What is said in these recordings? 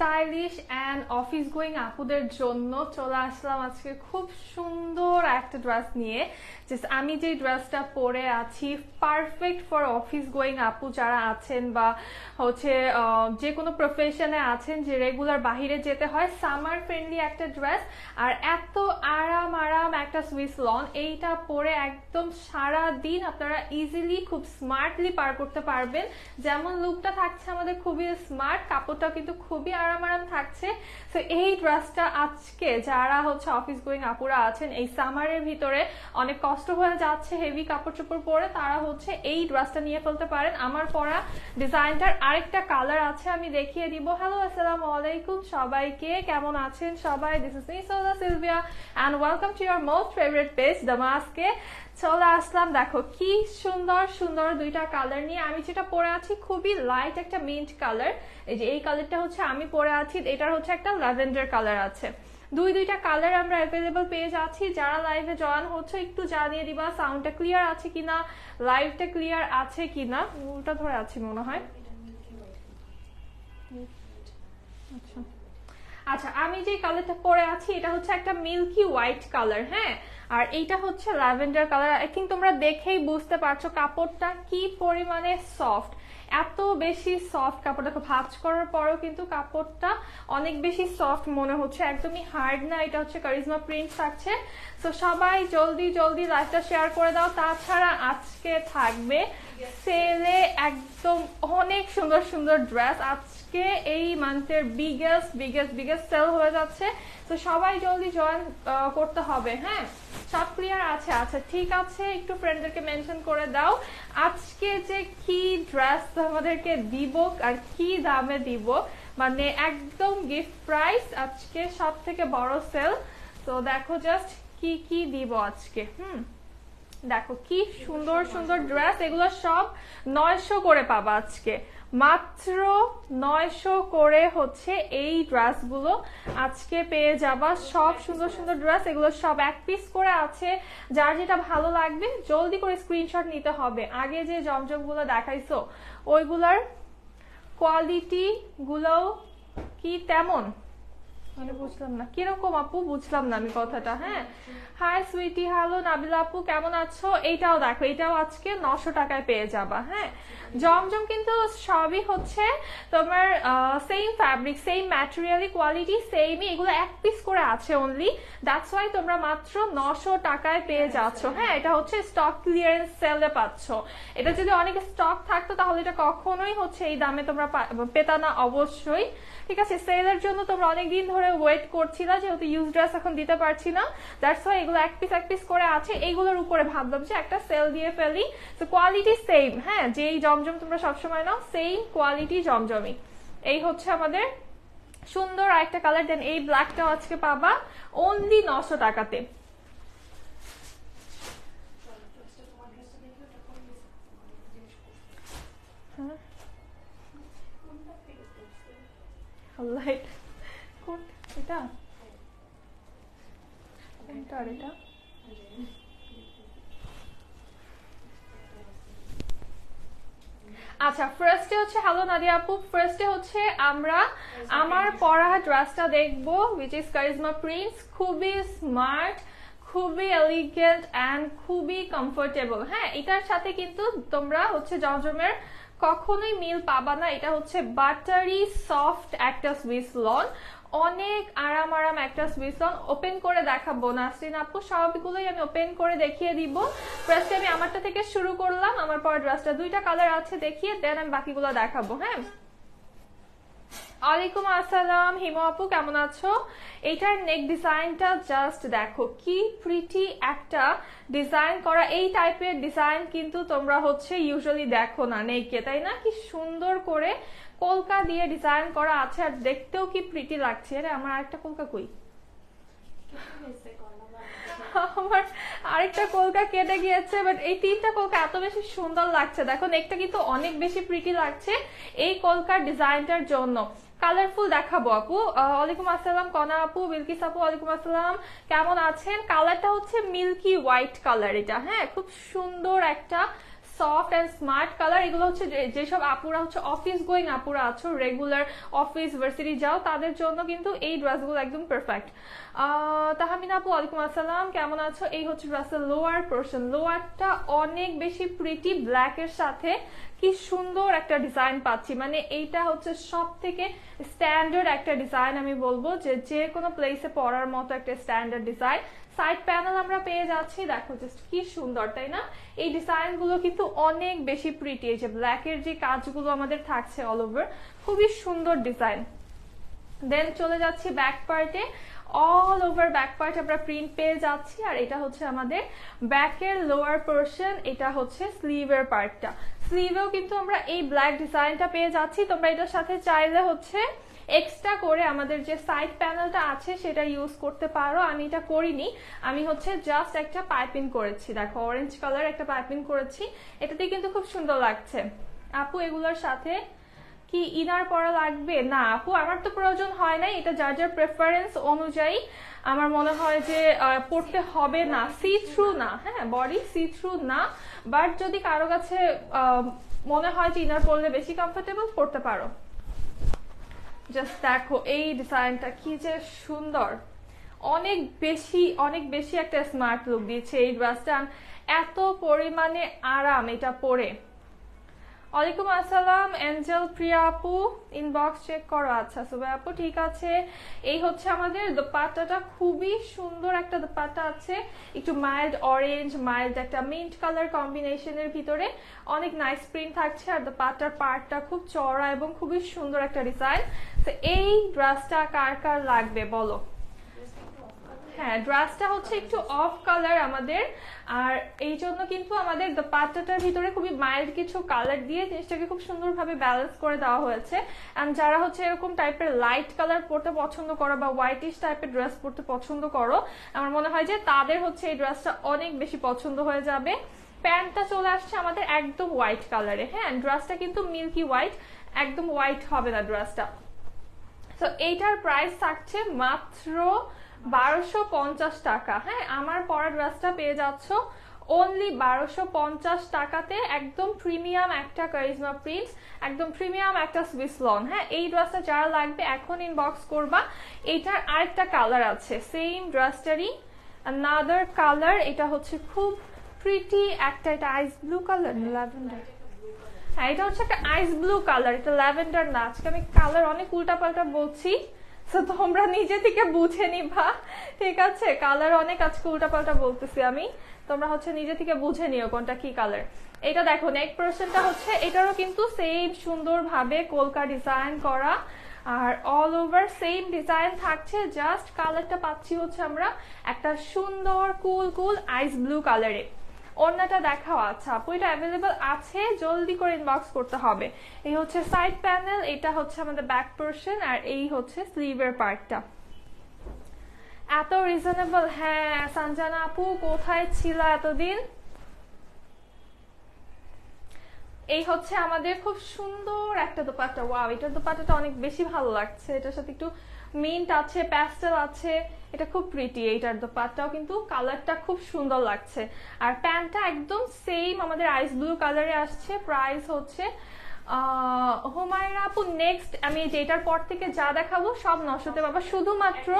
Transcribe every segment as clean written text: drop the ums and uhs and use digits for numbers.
Stylish and office going আপুদের জন্য চলে আসলাম আজকে খুব সুন্দর একটা ড্রেস নিয়ে। আমি যে ড্রেসটা পরে আছি পারফেক্ট ফর অফিস গোয়িং আপু যারা আছেন বা হচ্ছে যে কোনো প্রফেশনে আছেন, যে রেগুলার বাহিরে যেতে হয়। সামার ফ্রেন্ডলি একটা ড্রেস আর এত আরাম একটা সুইস লন, এইটা পরে একদম সারা দিন আপনারা ইজিলি খুব স্মার্টলি পার করতে পারবেন। যেমন লুকটা থাকছে আমাদের খুবই স্মার্ট, কাপড়টা কিন্তু খুবই আরাম থাকছে। তো এই ড্রেসটা আজকে যারা হচ্ছে অফিস গোয়িং আপুরা আছেন, এই সামারের ভিতরে অনেক কষ্ট হয়ে যাচ্ছে হেভি কাপড় চোপড় পরে, তারা হচ্ছে এই ড্রেসটা নিয়ে ফেলতে পারেন। আমার পরা ডিজাইনটার আরেকটা কালার আছে, আমি দেখিয়ে দিব। হ্যালো, আসসালামু আলাইকুম সবাইকে, কেমন আছেন সবাই? দিস ইজ মি সোজা Sylvia and welcome to your most favourite page দামাসকে। চলে আসলাম, দেখো কি সুন্দর সুন্দর দুইটা কালার নিয়ে। আমি যেটা পরে আছি খুবই লাইট একটা মিন্ট কালার, এই যে এই কালারটা হচ্ছে আমি পরে আছি, এটার হচ্ছে একটা ল্যাভেন্ডার কালার আছে। দুইটা কালার আমরা অ্যাভেলেবল পেয়ে যাচ্ছি। যারা লাইভে জয়েন হচ্ছে একটু জানিয়ে দিবা সাউন্ডটা ক্লিয়ার আছে কিনা, লাইভটা ক্লিয়ার আছে কিনা। উল্টা ধরে আছি মনে হয়। আচ্ছা, আমি যে কালারটা পরে আছি এটা হচ্ছে একটা মিল্কি হোয়াইট কালার, হ্যাঁ, আর এইটা হচ্ছে ল্যাভেন্ডার কালার। আই থিঙ্ক তোমরা দেখেই বুঝতে পারছো কাপড়টা কি পরিমাণে সফট, এত বেশি সফট কাপড়। দেখো ভাঁজ করার পরেও কিন্তু কাপড়টা অনেক বেশি সফট মনে হচ্ছে, একদমই হার্ড না। এটা হচ্ছে কারিজমা প্রিন্ট থাকছে। তো সবাই জলদি জলদি লাইভটা শেয়ার করে দাও। তাছাড়া আজকে থাকবে সেলে একদম অনেক সুন্দর সুন্দর ড্রেস। আজকে এই মান্থের বিগেস্ট সেল হয়ে যাচ্ছে। তো সবাই জলদি জয়েন করতে হবে, হ্যাঁ। সব ক্লিয়ার আছে? আচ্ছা ঠিক আছে, একটু ফ্রেন্ডদেরকে মেনশন করে দাও। আজকে যে কি ড্রেস আমাদেরকে দিব আর কি দামে দিব, মানে একদম গিফট প্রাইস, আজকে সব থেকে বড় সেল। তো দেখো জাস্ট কি কি দিব আজকে। দেখো কি সুন্দর সুন্দর ড্রেস, এগুলো সব 900 করে পাবা আজকে, মাত্র 900 করে হচ্ছে এই ড্রেসগুলো আজকে পেয়ে যাবা। সব সুন্দর সুন্দর ড্রেস, এগুলো সব এক পিস করে আছে। যার যেটা ভালো লাগবে জলদি করে স্ক্রিনশট নিতে হবে। আগে যে জমজম গুলো দেখাইছো ওইগুলার কোয়ালিটি গুলো কি তেমন, মানে বুঝলাম না কিরকম আপু, বুঝলাম না আমি কথাটা। হ্যাঁ, হাই সুইটি, হ্যালো নাবিলা আপু, কেমন আছো? এইটাও দেখো, এটাও আজকে 900 টাকায় পেয়ে যাবা। হ্যাঁ, জমজম কিন্তু সবই হচ্ছে তোমার same fabric, same materially, quality সেমই। এগুলো এক পিস করে আছে অনলি, দ্যাটস ওয়াই তোমরা মাত্র 900 টাকায় পেয়ে যাচ্ছ। হ্যাঁ, এটা হচ্ছে স্টক ক্লিয়ারেন্স সেলে পাচ্ছ। এটা যদি অনেক স্টক থাকতো তাহলে এটা কখনোই হচ্ছে এই দামে তোমরা পেতা না, অবশ্যই। ঠিক আছে, সেলের জন্য তোমরা অনেকদিন ধরে ওয়েট করছিলা, যেহেতু ইউজ ড্রেস এখন দিতে পারছি না, দ্যাটস ওয়াই এগুলো এক পিস করে আছে। এইগুলোর উপরে ভাবলাম যে একটা সেল দিয়ে ফেলি। তো কোয়ালিটি সেম, হ্যাঁ, যেই জমজম তোমরা সবসময় নাও সেম কোয়ালিটি জমজমই। এই হচ্ছে আমাদের সুন্দর আরেকটা কালার। দেন এই ব্ল্যাকটাও আজকে পাবা অনলি 900 টাকাতে। এটা কোনটা আর এটা? আচ্ছা, ফার্স্টে হচ্ছে হ্যালো নাদিয়া আপু, ফার্স্টে হচ্ছে আমরা আমার পরা ড্রেসটা দেখবো, উইচ ইজ কারিজমা প্রিন্টস। খুবই স্মার্ট, খুবই এলিগেন্ট অ্যান্ড খুবই কমফোর্টেবল। হ্যাঁ, এটার সাথে কিন্তু তোমরা হচ্ছে জমজমের কখনোই মিল পাবা না। এটা হচ্ছে বাটারি সফট একটা সুইস লন, অনেক আরাম একটা সুইস লন। ওপেন করে দেখাবো নাসরিন আপু, সবগুলোই আমি ওপেন করে দেখিয়ে দিব। ফার্স্টে আমি আমারটা থেকে শুরু করলাম, আমার পর ড্রেসটা দুইটা কালার আছে দেখিয়ে, দেন আমি বাকিগুলো দেখাবো। হ্যাঁ, ওয়ালাইকুম আসসালাম হিমা আপু, কেমন আছো? এইটার নেক ডিজাইনটা জাস্ট দেখো কি প্রিটি একটা ডিজাইন করা। এই টাইপের ডিজাইন কিন্তু তোমরা হচ্ছে ইউজুয়ালি দেখো না নেকে, তাই না? কি সুন্দর করে কলকা দিয়ে ডিজাইন করা আছে, আর দেখতেও কি প্রিটি লাগছে। আরে আমার আরেকটা কলকা কই? আমার আরেকটা কলকা কেটে গিয়েছে, বাট এই তিনটা কলকা এত বেশি সুন্দর লাগছে। দেখো নেকটা কিন্তু অনেক বেশি প্রিটি লাগছে এই কলকার ডিজাইনটার জন্য। কালারফুল দেখাবো আপু। ওয়ালাইকুম আসসালাম কনা আপু, বিলকিস আপু ওয়ালাইকুম আসসালাম, কেমন আছেন? কালারটা হচ্ছে মিল্কি হোয়াইট কালার এটা। হ্যাঁ, খুব সুন্দর একটা সফট অ্যান্ড স্মার্ট কালার। এগুলো হচ্ছে যেসব আপুরা হচ্ছে অফিস গোয়িং আপুরা আছো, রেগুলার অফিস ভার্সিটি যাও, তাদের জন্য কিন্তু এই ড্রেসগুলো একদম পারফেক্ট। তাহমিনা আপু ওয়ালাইকুম আসসালাম, কেমন আছো? এই হচ্ছে ড্রেসের লোয়ার পোর্শন। লোয়ারটা অনেক বেশি প্রিটি, ব্ল্যাক এর সাথে কি সুন্দর একটা ডিজাইন পাচ্ছি। মানে এইটা হচ্ছে সব থেকে স্ট্যান্ডার্ড একটা ডিজাইন, আমি বলবো যে কোনো প্লেসে পরার মতো একটা স্ট্যান্ডার্ড ডিজাইন। সাইড প্যানেল আমরা পেয়ে যাচ্ছি, দেখো জাস্ট কি সুন্দর, তাই না? এই ডিজাইন গুলো কিন্তু অনেক বেশি প্রিটি। এই যে ব্ল্যাক এর যে কাজগুলো আমাদের থাকছে অল ওভার, খুবই সুন্দর ডিজাইন। দেন চলে যাচ্ছি ব্যাক পার্টে। অল ওভার ব্যাক পার্ট আমরা প্রিন্ট পেয়ে যাচ্ছি, আর এটা হচ্ছে আমাদের ব্যাকের লোয়ার পোর্শন। এটা হচ্ছে স্লিভের পার্টটা। স্লিভেও কিন্তু আমরা এই ব্ল্যাক ডিজাইনটা পেয়ে যাচ্ছি। তোমরা এটার সাথে চাইলে হচ্ছে এক্সট্রা করে আমাদের যে সাইড প্যানেলটা আছে সেটা ইউজ করতে পারো। আমি এটা করিনি, আমি হচ্ছে জাস্ট একটা পাইপিং করেছি। দেখো অরেঞ্জ কালার একটা পাইপিং করেছি, এটাতে কিন্তু খুব সুন্দর লাগছে। আপু এগুলোর সাথে কি ইনার পরা লাগবে? না আপু, আমার তো প্রয়োজন হয় নাই। এটা যার যার প্রেফারেন্স অনুযায়ী আমার মনে হয় যে পড়তে হবে না। সি থ্রু না, হ্যাঁ, বডি সি থ্রু না, বাট যদি কারো কাছে মনে হয় যে ইনার পরলে বেশি কমফোর্টেবল, পড়তে পারো। জাস্ট দেখো এই ডিজাইনটা কি যে সুন্দর, অনেক বেশি একটা স্মার্ট লুক দিচ্ছে এই ড্রেসটা। এত পরিমাণে আরাম এটা পরে। ওয়ালাইকুম আসসালাম এঞ্জেল প্রিয়া আপু, ইনবক্স চেক করো। আচ্ছা সুবাই আপু, ঠিক আছে। এই হচ্ছে আমাদের দোপাট্টাটা, খুবই সুন্দর একটা দোপাট্টা আছে, একটু মাইল্ড অরেঞ্জ, মাইল্ড একটা মিন্ট কালার কম্বিনেশনের ভিতরে অনেক নাইস প্রিন্ট থাকছে। আর দোপাট্টার পার্টটা খুব চওড়া এবং খুবই সুন্দর একটা ডিজাইন। তো এই ড্রেসটা কার কার লাগবে বলো? হ্যাঁ, ড্রেসটা হচ্ছে একটু অফ কালার আমাদের, আর এই জন্য কিন্তু আমাদের দোপাট্টাটার ভিতরে খুবই মাইল্ড কিছু কালার দিয়ে জিনিসটাকে খুব সুন্দরভাবে ব্যালেন্স করে দেওয়া হয়েছে। এন্ড যারা হচ্ছে এরকম টাইপের লাইট কালার পরতে পছন্দ করো বা হোয়াইটিশ টাইপের ড্রেস পরতে পছন্দ করো, আমার মনে হয় যে তাদের হচ্ছে এই ড্রেসটা অনেক বেশি পছন্দ হয়ে যাবে। প্যান্টটা চলে আসছে আমাদের একদম হোয়াইট কালারে। হ্যাঁ, ড্রেসটা কিন্তু মিল্কি হোয়াইট, একদম হোয়াইট হবে না ড্রেসটা। তো এইটার প্রাইস থাকছে মাত্র 1250 টাকা। হ্যাঁ, আমার পরা ড্রেসটা পেয়ে যাচ্ছ অনলি 1250 টাকাতে। একদম প্রিমিয়াম একটা কারিজমা প্রিন্টস, একদম প্রিমিয়াম একটা সুইস লন। হ্যাঁ, এই ড্রেসটা যারা লাগবে এখন ইনবক্স করবা। এইটার আরেকটা কালার আছে সেম ড্রেসটারই, আনাদার কালার। এটা হচ্ছে খুব প্রিটি একটা, এটা আইস ব্লু কালার, ল্যাভেন্ডার। হ্যাঁ, এটা হচ্ছে একটা আইস ব্লু কালার, এটা ল্যাভেন্ডার না। আজকে আমি কালার অনেক উল্টাপাল্টা বলছি, তোমরা নিজে থেকে বুঝে নিবা, ঠিক আছে? কালার অনেক আজকে উল্টাপাল্টা বলতেছি আমি, তোমরা হচ্ছে নিজে থেকে বুঝে নিও কোনটা কি কালার। এটা দেখো নেক পোর্শনটা হচ্ছে, এটারও কিন্তু সেম সুন্দরভাবে কলকা ডিজাইন করা, আর অল ওভার সেম ডিজাইন থাকছে। জাস্ট কালারটা পাচ্ছি হচ্ছে আমরা একটা সুন্দর কুল আইস ব্লু কালারে। ওড়নাটা দেখাও। আচ্ছা আপু, এটা অ্যাভেলেবল আছে, জলদি করে ইনবক্স করতে হবে। এই হচ্ছে সাইড প্যানেল, এটা হচ্ছে আমাদের ব্যাক পোর্শন, আর এই হচ্ছে স্লিভের পার্টটা। এত রিজনেবল। হ্যাঁ সঞ্জনা আপু, কোথায় ছিল এতদিন? এই হচ্ছে আমাদের খুব সুন্দর একটা দোপাট্টা। ওয়াও, এটার দোপাট্টাটা অনেক বেশি ভালো লাগছে। এটার সাথে একটু মিন্ট আছে, প্যাস্টেল আছে, এটা খুব প্রিটি। এইটার দোপাট্টাও কিন্তু কালারটা খুব সুন্দর লাগছে। আর প্যান্টটা একদম সেম আমাদের আইস ব্লু কালারে আসছে। প্রাইস হচ্ছে হুমায়রা আপু, নেক্সট আমি যেটার পর থেকে যা দেখাবো সব 900-তে পাবা। শুধুমাত্র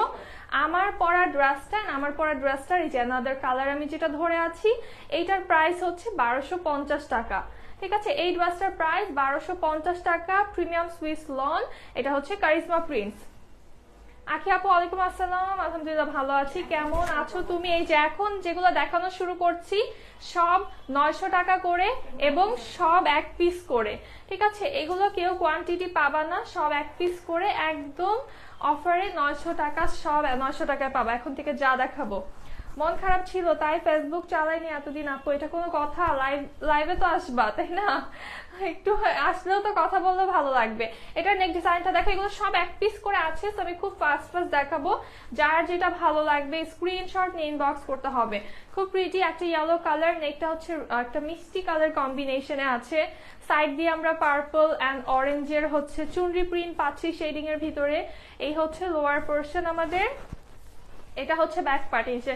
আমার পরা ড্রেসটা, আমার পরা ড্রেসটার এই যে আনাদার কালার আমি যেটা ধরে আছি, এইটার প্রাইস হচ্ছে 1250 টাকা। ঠিক আছে, এই ড্রেসটার প্রাইস 1250 টাকা, প্রিমিয়াম সুইস লন। এটা হচ্ছে কারিজমা প্রিন্টস। আখি আপু ওয়ালাইকুম আসসালাম, আলহামদুলিল্লাহ ভালো আছি, কেমন আছো তুমি? এই যে এখন যেগুলো দেখানো শুরু করছি সব 900 টাকা করে এবং সব এক পিস করে। ঠিক আছে, এগুলো কেউ কোয়ান্টিটি পাবা না, সব এক পিস করে একদম অফারে 900 টাকা, সব 900 টাকায় পাবা এখন থেকে যা দেখাবো। মন খারাপ ছিল তাই ফেসবুক চালাইনি এতদিন। আপু এটা কোনো কথা? লাইভে তো আসবা তাই না, একটু আসলেও তো কথা বললে ভালো লাগবে। এটার নেক ডিজাইনটা দেখো, এগুলো সব এক পিস করে আছে, তো আমি খুব ফাস্ট দেখাবো। যার যেটা ভালো লাগবে স্ক্রিনশট নিয়ে ইনবক্স করতে হবে। খুব প্রিটি একটা ইয়েলো কালার, নেকটা হচ্ছে একটা মিষ্টি কালার কম্বিনেশনে আছে। সাইড দিয়ে আমরা পার্পল অ্যান্ড অরেঞ্জের হচ্ছে চুনরি প্রিন্ট পাচ্ছি শেডিং এর ভিতরে। এই হচ্ছে লোয়ার পোর্শন আমাদের, এটা হচ্ছে ব্যাক পার্ট। এই যে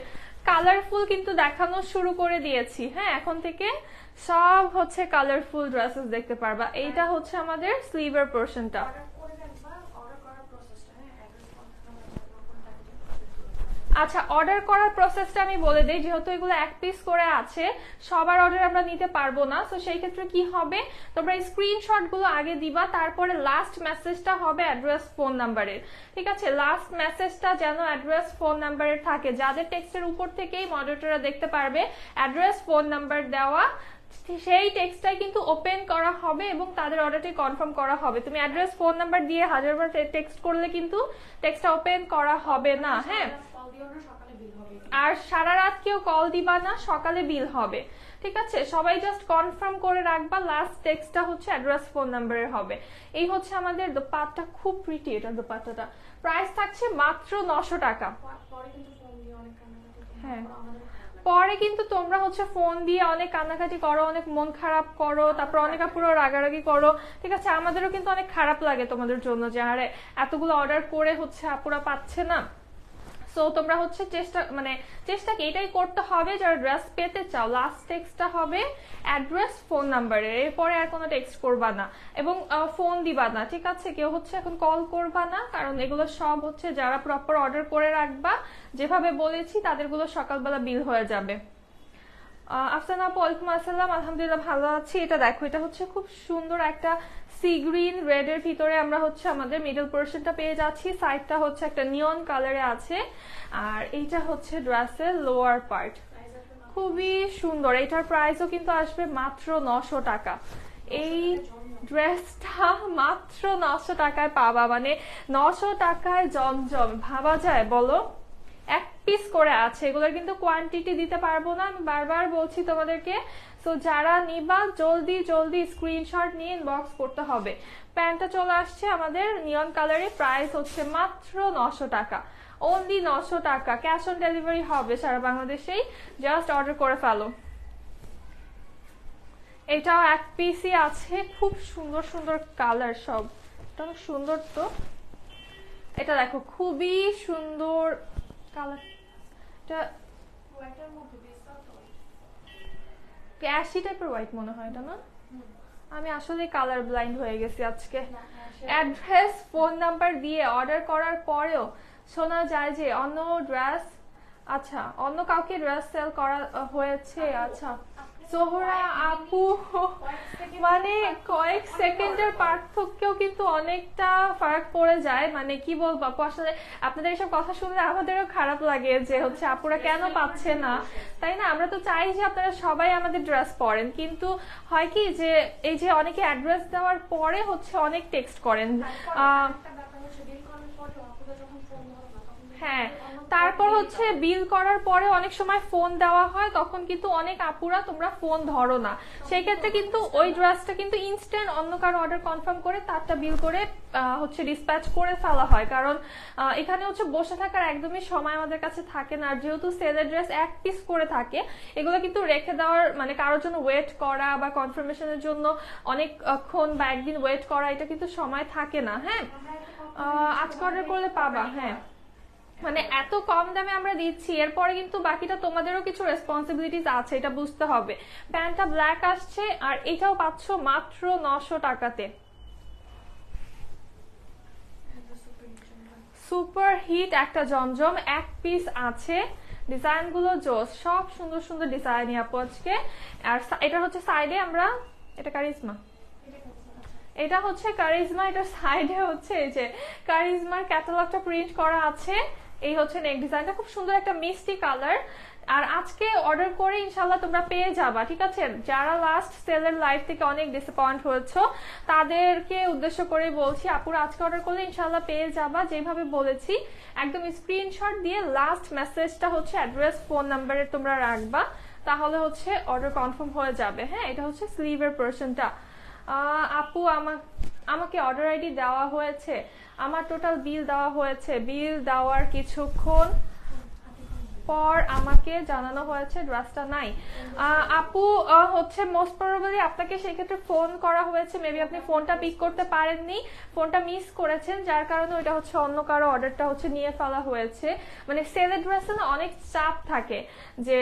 কালারফুল কিন্তু দেখানো শুরু করে দিয়েছি। হ্যাঁ, এখন থেকে সব হচ্ছে কালারফুল ড্রেসেস দেখতে পারবা। এইটা হচ্ছে আমাদের স্লিভের পোরশনটা। আচ্ছা, অর্ডার করার প্রসেসটা আমি বলে দিই, যেহেতু এগুলো এক পিস করে আছে, সবার অর্ডার আমরা নিতে পারবো না। তো সেই ক্ষেত্রে কি হবে, তোমরা স্ক্রিনশট গুলো আগে দিবা, তারপরে লাস্ট মেসেজটা হবে অ্যাড্রেস ফোন নাম্বারের। ঠিক আছে, লাস্ট মেসেজটা যেন অ্যাড্রেস ফোন নাম্বারের থাকে, যাদের টেক্সটের উপর থেকেই মডারেটররা দেখতে পারবে অ্যাড্রেস ফোন নাম্বার দেওয়া, সেই টেক্সটটাই কিন্তু ওপেন করা হবে এবং তাদের অর্ডারটি কনফার্ম করা হবে। তুমি অ্যাড্রেস ফোন নাম্বার দিয়ে হাজারবার টেক্সট করলে কিন্তু টেক্সটটা ওপেন করা হবে না। হ্যাঁ, আর সারা রাত কেউ কল দিবা না, সকালে বিল হবে। ঠিক আছে, সবাই জাস্ট কনফার্ম করে রাখবা, লাস্ট টেক্সটটা হচ্ছে অ্যাড্রেস ফোন নাম্বারের হবে। এই হচ্ছে আমাদের দোপাট্টা, খুব প্রিটি এটা দোপাট্টাটা। প্রাইস থাকছে মাত্র 900 টাকা। হ্যাঁ, পরে কিন্তু তোমরা হচ্ছে ফোন দিয়ে অনেক কান্নাকাটি করো, অনেক মন খারাপ করো, তারপর অনেক পুরো রাগারাগি করো। ঠিক আছে, আমাদেরও কিন্তু অনেক খারাপ লাগে তোমাদের জন্য যে আরে এতগুলো অর্ডার করে হচ্ছে আপুরা পাচ্ছে না। সো তোমরা হচ্ছে চেষ্টাকে এটাই করতে হবে, যারা ড্রেস পেতে চাও লাস্ট টেক্সটটা হবে অ্যাড্রেস ফোন নাম্বারে, এরপরে আর কোনো টেক্সট করবা না এবং ফোন দিবা না। ঠিক আছে, কেউ হচ্ছে এখন কল করবা না, কারণ এগুলো সব হচ্ছে যারা প্রপার অর্ডার করে রাখবা যেভাবে বলেছি তাদেরগুলো সকালবেলা বিল হয়ে যাবে। আফসানা আপু, ওয়ালাইকুম আসসালাম। আলহামদুলিল্লাহ ভালো আছি। এটা দেখো, এটা হচ্ছে খুব সুন্দর একটা সি গ্রিন রেড এর ভিতরে আমরা হচ্ছে আমাদের মিডল পোরশনটা পেয়ে যাচ্ছি, সাইডটা হচ্ছে একটা নিয়ন কালারে আছে, আর এইটা হচ্ছে ড্রেসের লোয়ার পার্ট, খুবই সুন্দর। এটার প্রাইসও কিন্তু আসবে মাত্র 900 টাকা। এই ড্রেসটা মাত্র 900 টাকায় পাবা, মানে 900 টাকায় জমজম, ভাবা যায় বলো? এক পিস করে আছে, এগুলোর কিন্তু কোয়ান্টিটি দিতে পারবো না, আমি বারবার বলছি তোমাদেরকে। তো যারা নিবা জলদি জলদি স্ক্রিনশট নিয়ে ইনবক্স করতে হবে। প্যান্টটা চলে আসছে আমাদের নিয়ন কালারে, প্রাইস হচ্ছে মাত্র 900 টাকা, অনলি 900 টাকা। ক্যাশ অন ডেলিভারি হবে সারা বাংলাদেশেই, জাস্ট অর্ডার করে ফেলো। এটাও এক পিসই আছে, খুব সুন্দর সুন্দর কালার, সব এটা অনেক সুন্দর। তো এটা দেখো, খুবই সুন্দর কালার, এটা অ্যাশি টাইপের হোয়াইট মনে হয় এটা না? আমি আসলে কালার ব্লাইন্ড হয়ে গেছি আজকে। অ্যাড্রেস ফোন নাম্বার দিয়ে অর্ডার করার পরেও শোনা যায় যে অন্য ড্রেস, আচ্ছা অন্য কাউকে ড্রেস সেল করা হয়েছে। আচ্ছা সোহরা আপু, মানে কয়েক সেকেন্ডের পার্থক্যও কিন্তু অনেকটা ফারাক পড়ে যায়। মানে কি বলবো আপু, আসলে আপনাদের এসব কথা শুনলে আমাদেরও খারাপ লাগে যে হচ্ছে আপুরা কেন পাচ্ছে না, তাই না? আমরা তো চাই যে আপনারা সবাই আমাদের ড্রেস পরেন, কিন্তু হয় কি যে এই যে অনেকে অ্যাড্রেস দেওয়ার পরে হচ্ছে অনেক টেক্সট করেন। হ্যাঁ, তারপর হচ্ছে বিল করার পরে অনেক সময় ফোন দেওয়া হয়, তখন কিন্তু অনেক আপুরা তোমরা ফোন ধরো না। সেই ক্ষেত্রে কিন্তু ওই ড্রেসটা কিন্তু ইনস্ট্যান্ট অন্য কারো অর্ডার কনফার্ম করে তারটা বিল করে হচ্ছে ডিসপ্যাচ করে ফেলা হয়, কারণ এখানে হচ্ছে বসে থাকার একদমই সময় আমাদের কাছে থাকে না। আর যেহেতু সেলের ড্রেস এক পিস করে থাকে, এগুলো কিন্তু রেখে দেওয়ার মানে কারোর জন্য ওয়েট করা বা কনফার্মেশনের জন্য অনেকক্ষণ বা একদিন ওয়েট করা, এটা কিন্তু সময় থাকে না। হ্যাঁ, আজকে অর্ডার করলে পাবা। হ্যাঁ, মানে এত কম দামে আমরা দিচ্ছি, এরপরে কিন্তু বাকিটা তোমাদেরও কিছু রেসপন্সিবিলিটিস আছে, এটা বুঝতে হবে। প্যান্টটা ব্ল্যাক আসছে, আর এটাও পাচ্ছ মাত্র 900 টাকাতে। সুপার হিট একটা জমজম, এক পিস আছে, ডিজাইন গুলো জোস, সব সুন্দর সুন্দর ডিজাইন আপু আজকে। আর এটা হচ্ছে সাইডে আমরা, এটা কারিজমা, এটা হচ্ছে কারিজমা, এটা সাইডে হচ্ছে এই যে কারিজমার ক্যাটালগটা প্রিন্ট করা আছে। এই হচ্ছে নেক ডিজাইনটা, খুব সুন্দর একটা মিষ্টি কালার। আর আজকে অর্ডার করে ইনশাল্লাহ তোমরা পেয়ে যাবা। ঠিক আছে, যারা লাস্ট সেলের লাইভ থেকে অনেক ডিসঅ্যাপয়েন্ট হয়েছো তাদেরকে উদ্দেশ্য করে বলছি, আপুরা আজকে অর্ডার করলে ইনশাল্লাহ পেয়ে যাবা। যেভাবে বলেছি একদম স্ক্রিনশট দিয়ে লাস্ট মেসেজটা হচ্ছে অ্যাড্রেস ফোন নাম্বারে তোমরা রাখবা, তাহলে হচ্ছে অর্ডার কনফার্ম হয়ে যাবে। হ্যাঁ, এটা হচ্ছে স্লিভের পোরশনটা। আপু আমাকে অর্ডার আইডি দেওয়া হয়েছে, আমার টোটাল বিল দেওয়া হয়েছে, বিল দেওয়ার কিছুক্ষণ পর আমাকে জানানো হয়েছে ড্রেসটা নাই। আপু হচ্ছে মোস্ট প্রবাবলি আপনাকে সেক্ষেত্রে ফোন করা হয়েছে, মেবি আপনি ফোনটা পিক করতে পারেননি, ফোনটা মিস করেছেন, যার কারণে ওইটা হচ্ছে অন্য কারো অর্ডারটা হচ্ছে নিয়ে ফেলা হয়েছে। মানে সেলের ড্রেসে না অনেক চাপ থাকে, যে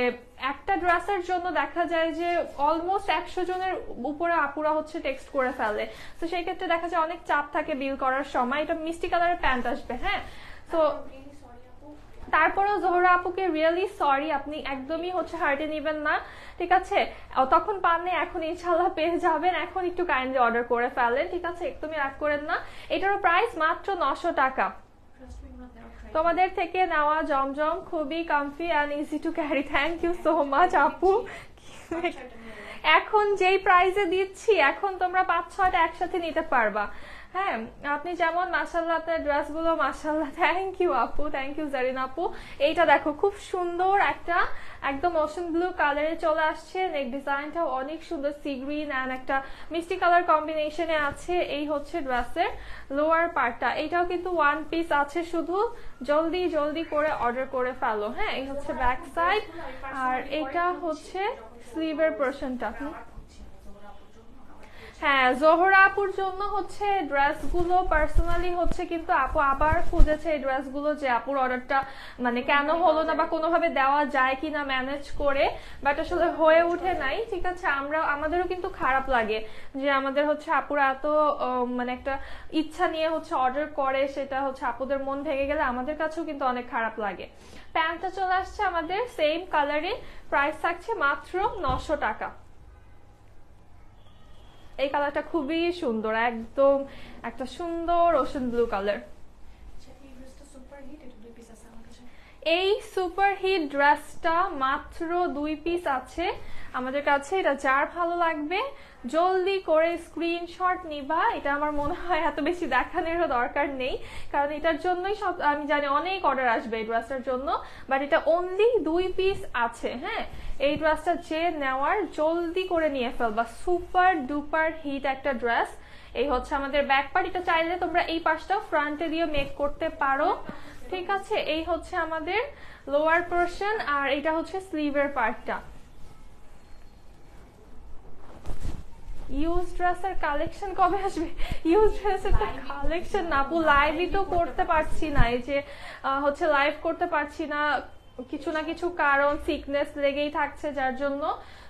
একটা ড্রেসের জন্য দেখা যায় যে অলমোস্ট 100 জনের উপরে আপুরা হচ্ছে টেক্সট করে ফেলে, তো সেই ক্ষেত্রে দেখা যায় অনেক চাপ থাকে বিল করার সময়। এটা মিষ্টি কালারের প্যান্ট আসবে, হ্যাঁ। তো তারপরেও জোহরা আপুকে রিয়েলি সরি, আপনি একদমই হচ্ছে হার্টে নেবেন না, ঠিক আছে? তখন পাননি, এখন ইনশাল্লাহ পেয়ে যাবেন, এখন একটু কাইন্ডলি অর্ডার করে ফেলেন, ঠিক আছে? একদমই রাগ করেন না। এটারও প্রাইস মাত্র 900 টাকা। তোমাদের থেকে নেওয়া জমজম খুবই comfy and easy to carry. Thank you so much আপু। এখন যেই প্রাইসে দিচ্ছি, এখন তোমরা 5-6টা একসাথে নিতে পারবা, হ্যাঁ। আপনি যেমন মাশাআল্লাহ, আপনার ড্রেসগুলো মাশাআল্লাহ। থ্যাংক ইউ আপু, থ্যাংক ইউ জারিন আপু। এইটা দেখো খুব সুন্দর একটা একদম ওশন ব্লু কালারে চলে আসছে, নেক ডিজাইনটাও অনেক সুন্দর, সি গ্রিন অ্যান্ড একটা মিষ্টি কালার কম্বিনেশনে আছে। এই হচ্ছে ড্রেসের লোয়ার পার্টটা, এটাও কিন্তু ওয়ান পিস আছে, শুধু জলদি জলদি করে অর্ডার করে ফেলো, হ্যাঁ। এই হচ্ছে ব্যাক সাইড, আর এটা হচ্ছে স্লিভের পোরশনটা। হ্যাঁ, জোহরা আপুর জন্য হচ্ছে ড্রেসগুলো পার্সোনালি হচ্ছে, কিন্তু আপু আবার খুঁজেছে এই ড্রেসগুলো, যে আপুর অর্ডারটা মানে কেন হলো না বা কোনোভাবে দেওয়া যায় কিনা ম্যানেজ করে, বাট আসলে হয়ে উঠে নাই, ঠিক আছে। আমাদেরও কিন্তু খারাপ লাগে যে আমাদের হচ্ছে আপুরা এত মানে একটা ইচ্ছা নিয়ে হচ্ছে অর্ডার করে, সেটা হচ্ছে আপুদের মন ভেঙে গেলে আমাদের কাছেও কিন্তু অনেক খারাপ লাগে। প্যান্টটা চলে আসছে আমাদের সেম কালারে, প্রাইস থাকছে মাত্র 900 টাকা। এই কালারটা খুবই সুন্দর, একদম একটা সুন্দর ওশন ব্লু কালার। এই সুপার হিট ড্রেসটা মাত্র 2 পিস আছে আমাদের কাছে। এটা যার ভালো লাগবে জলদি করে স্ক্রিনশট নিবা। এটা আমার মনে হয় এত বেশি দেখানোরও দরকার নেই, কারণ এটার জন্যই সব আমি জানি অনেক অর্ডার আসবে এই ড্রেসটার জন্য, বাট এটা অনলি 2 পিস আছে, হ্যাঁ। এই ড্রেসটা যে নেওয়ার জলদি করে নিয়ে ফেলবা, সুপার ডুপার হিট একটা ড্রেস। এই হচ্ছে আমাদের ব্যাক পার্ট, এটা চাইলে তোমরা এই পাশটাও ফ্রন্টে দিয়ে মেক করতে পারো, ঠিক আছে। এই হচ্ছে আমাদের লোয়ার পোরশন, আর এটা হচ্ছে স্লিভের পার্টটা। ইউজ ড্রেসের কালেকশন কবে আসবে? ইউজ ড্রেসের তো কালেকশন না আপু, লাইভই তো করতে পারছি না, এই যে হচ্ছে লাইভ করতে পারছি না, কিছু না কিছু কারণ, সিকনেস লেগেই থাকছে, যার জন্য।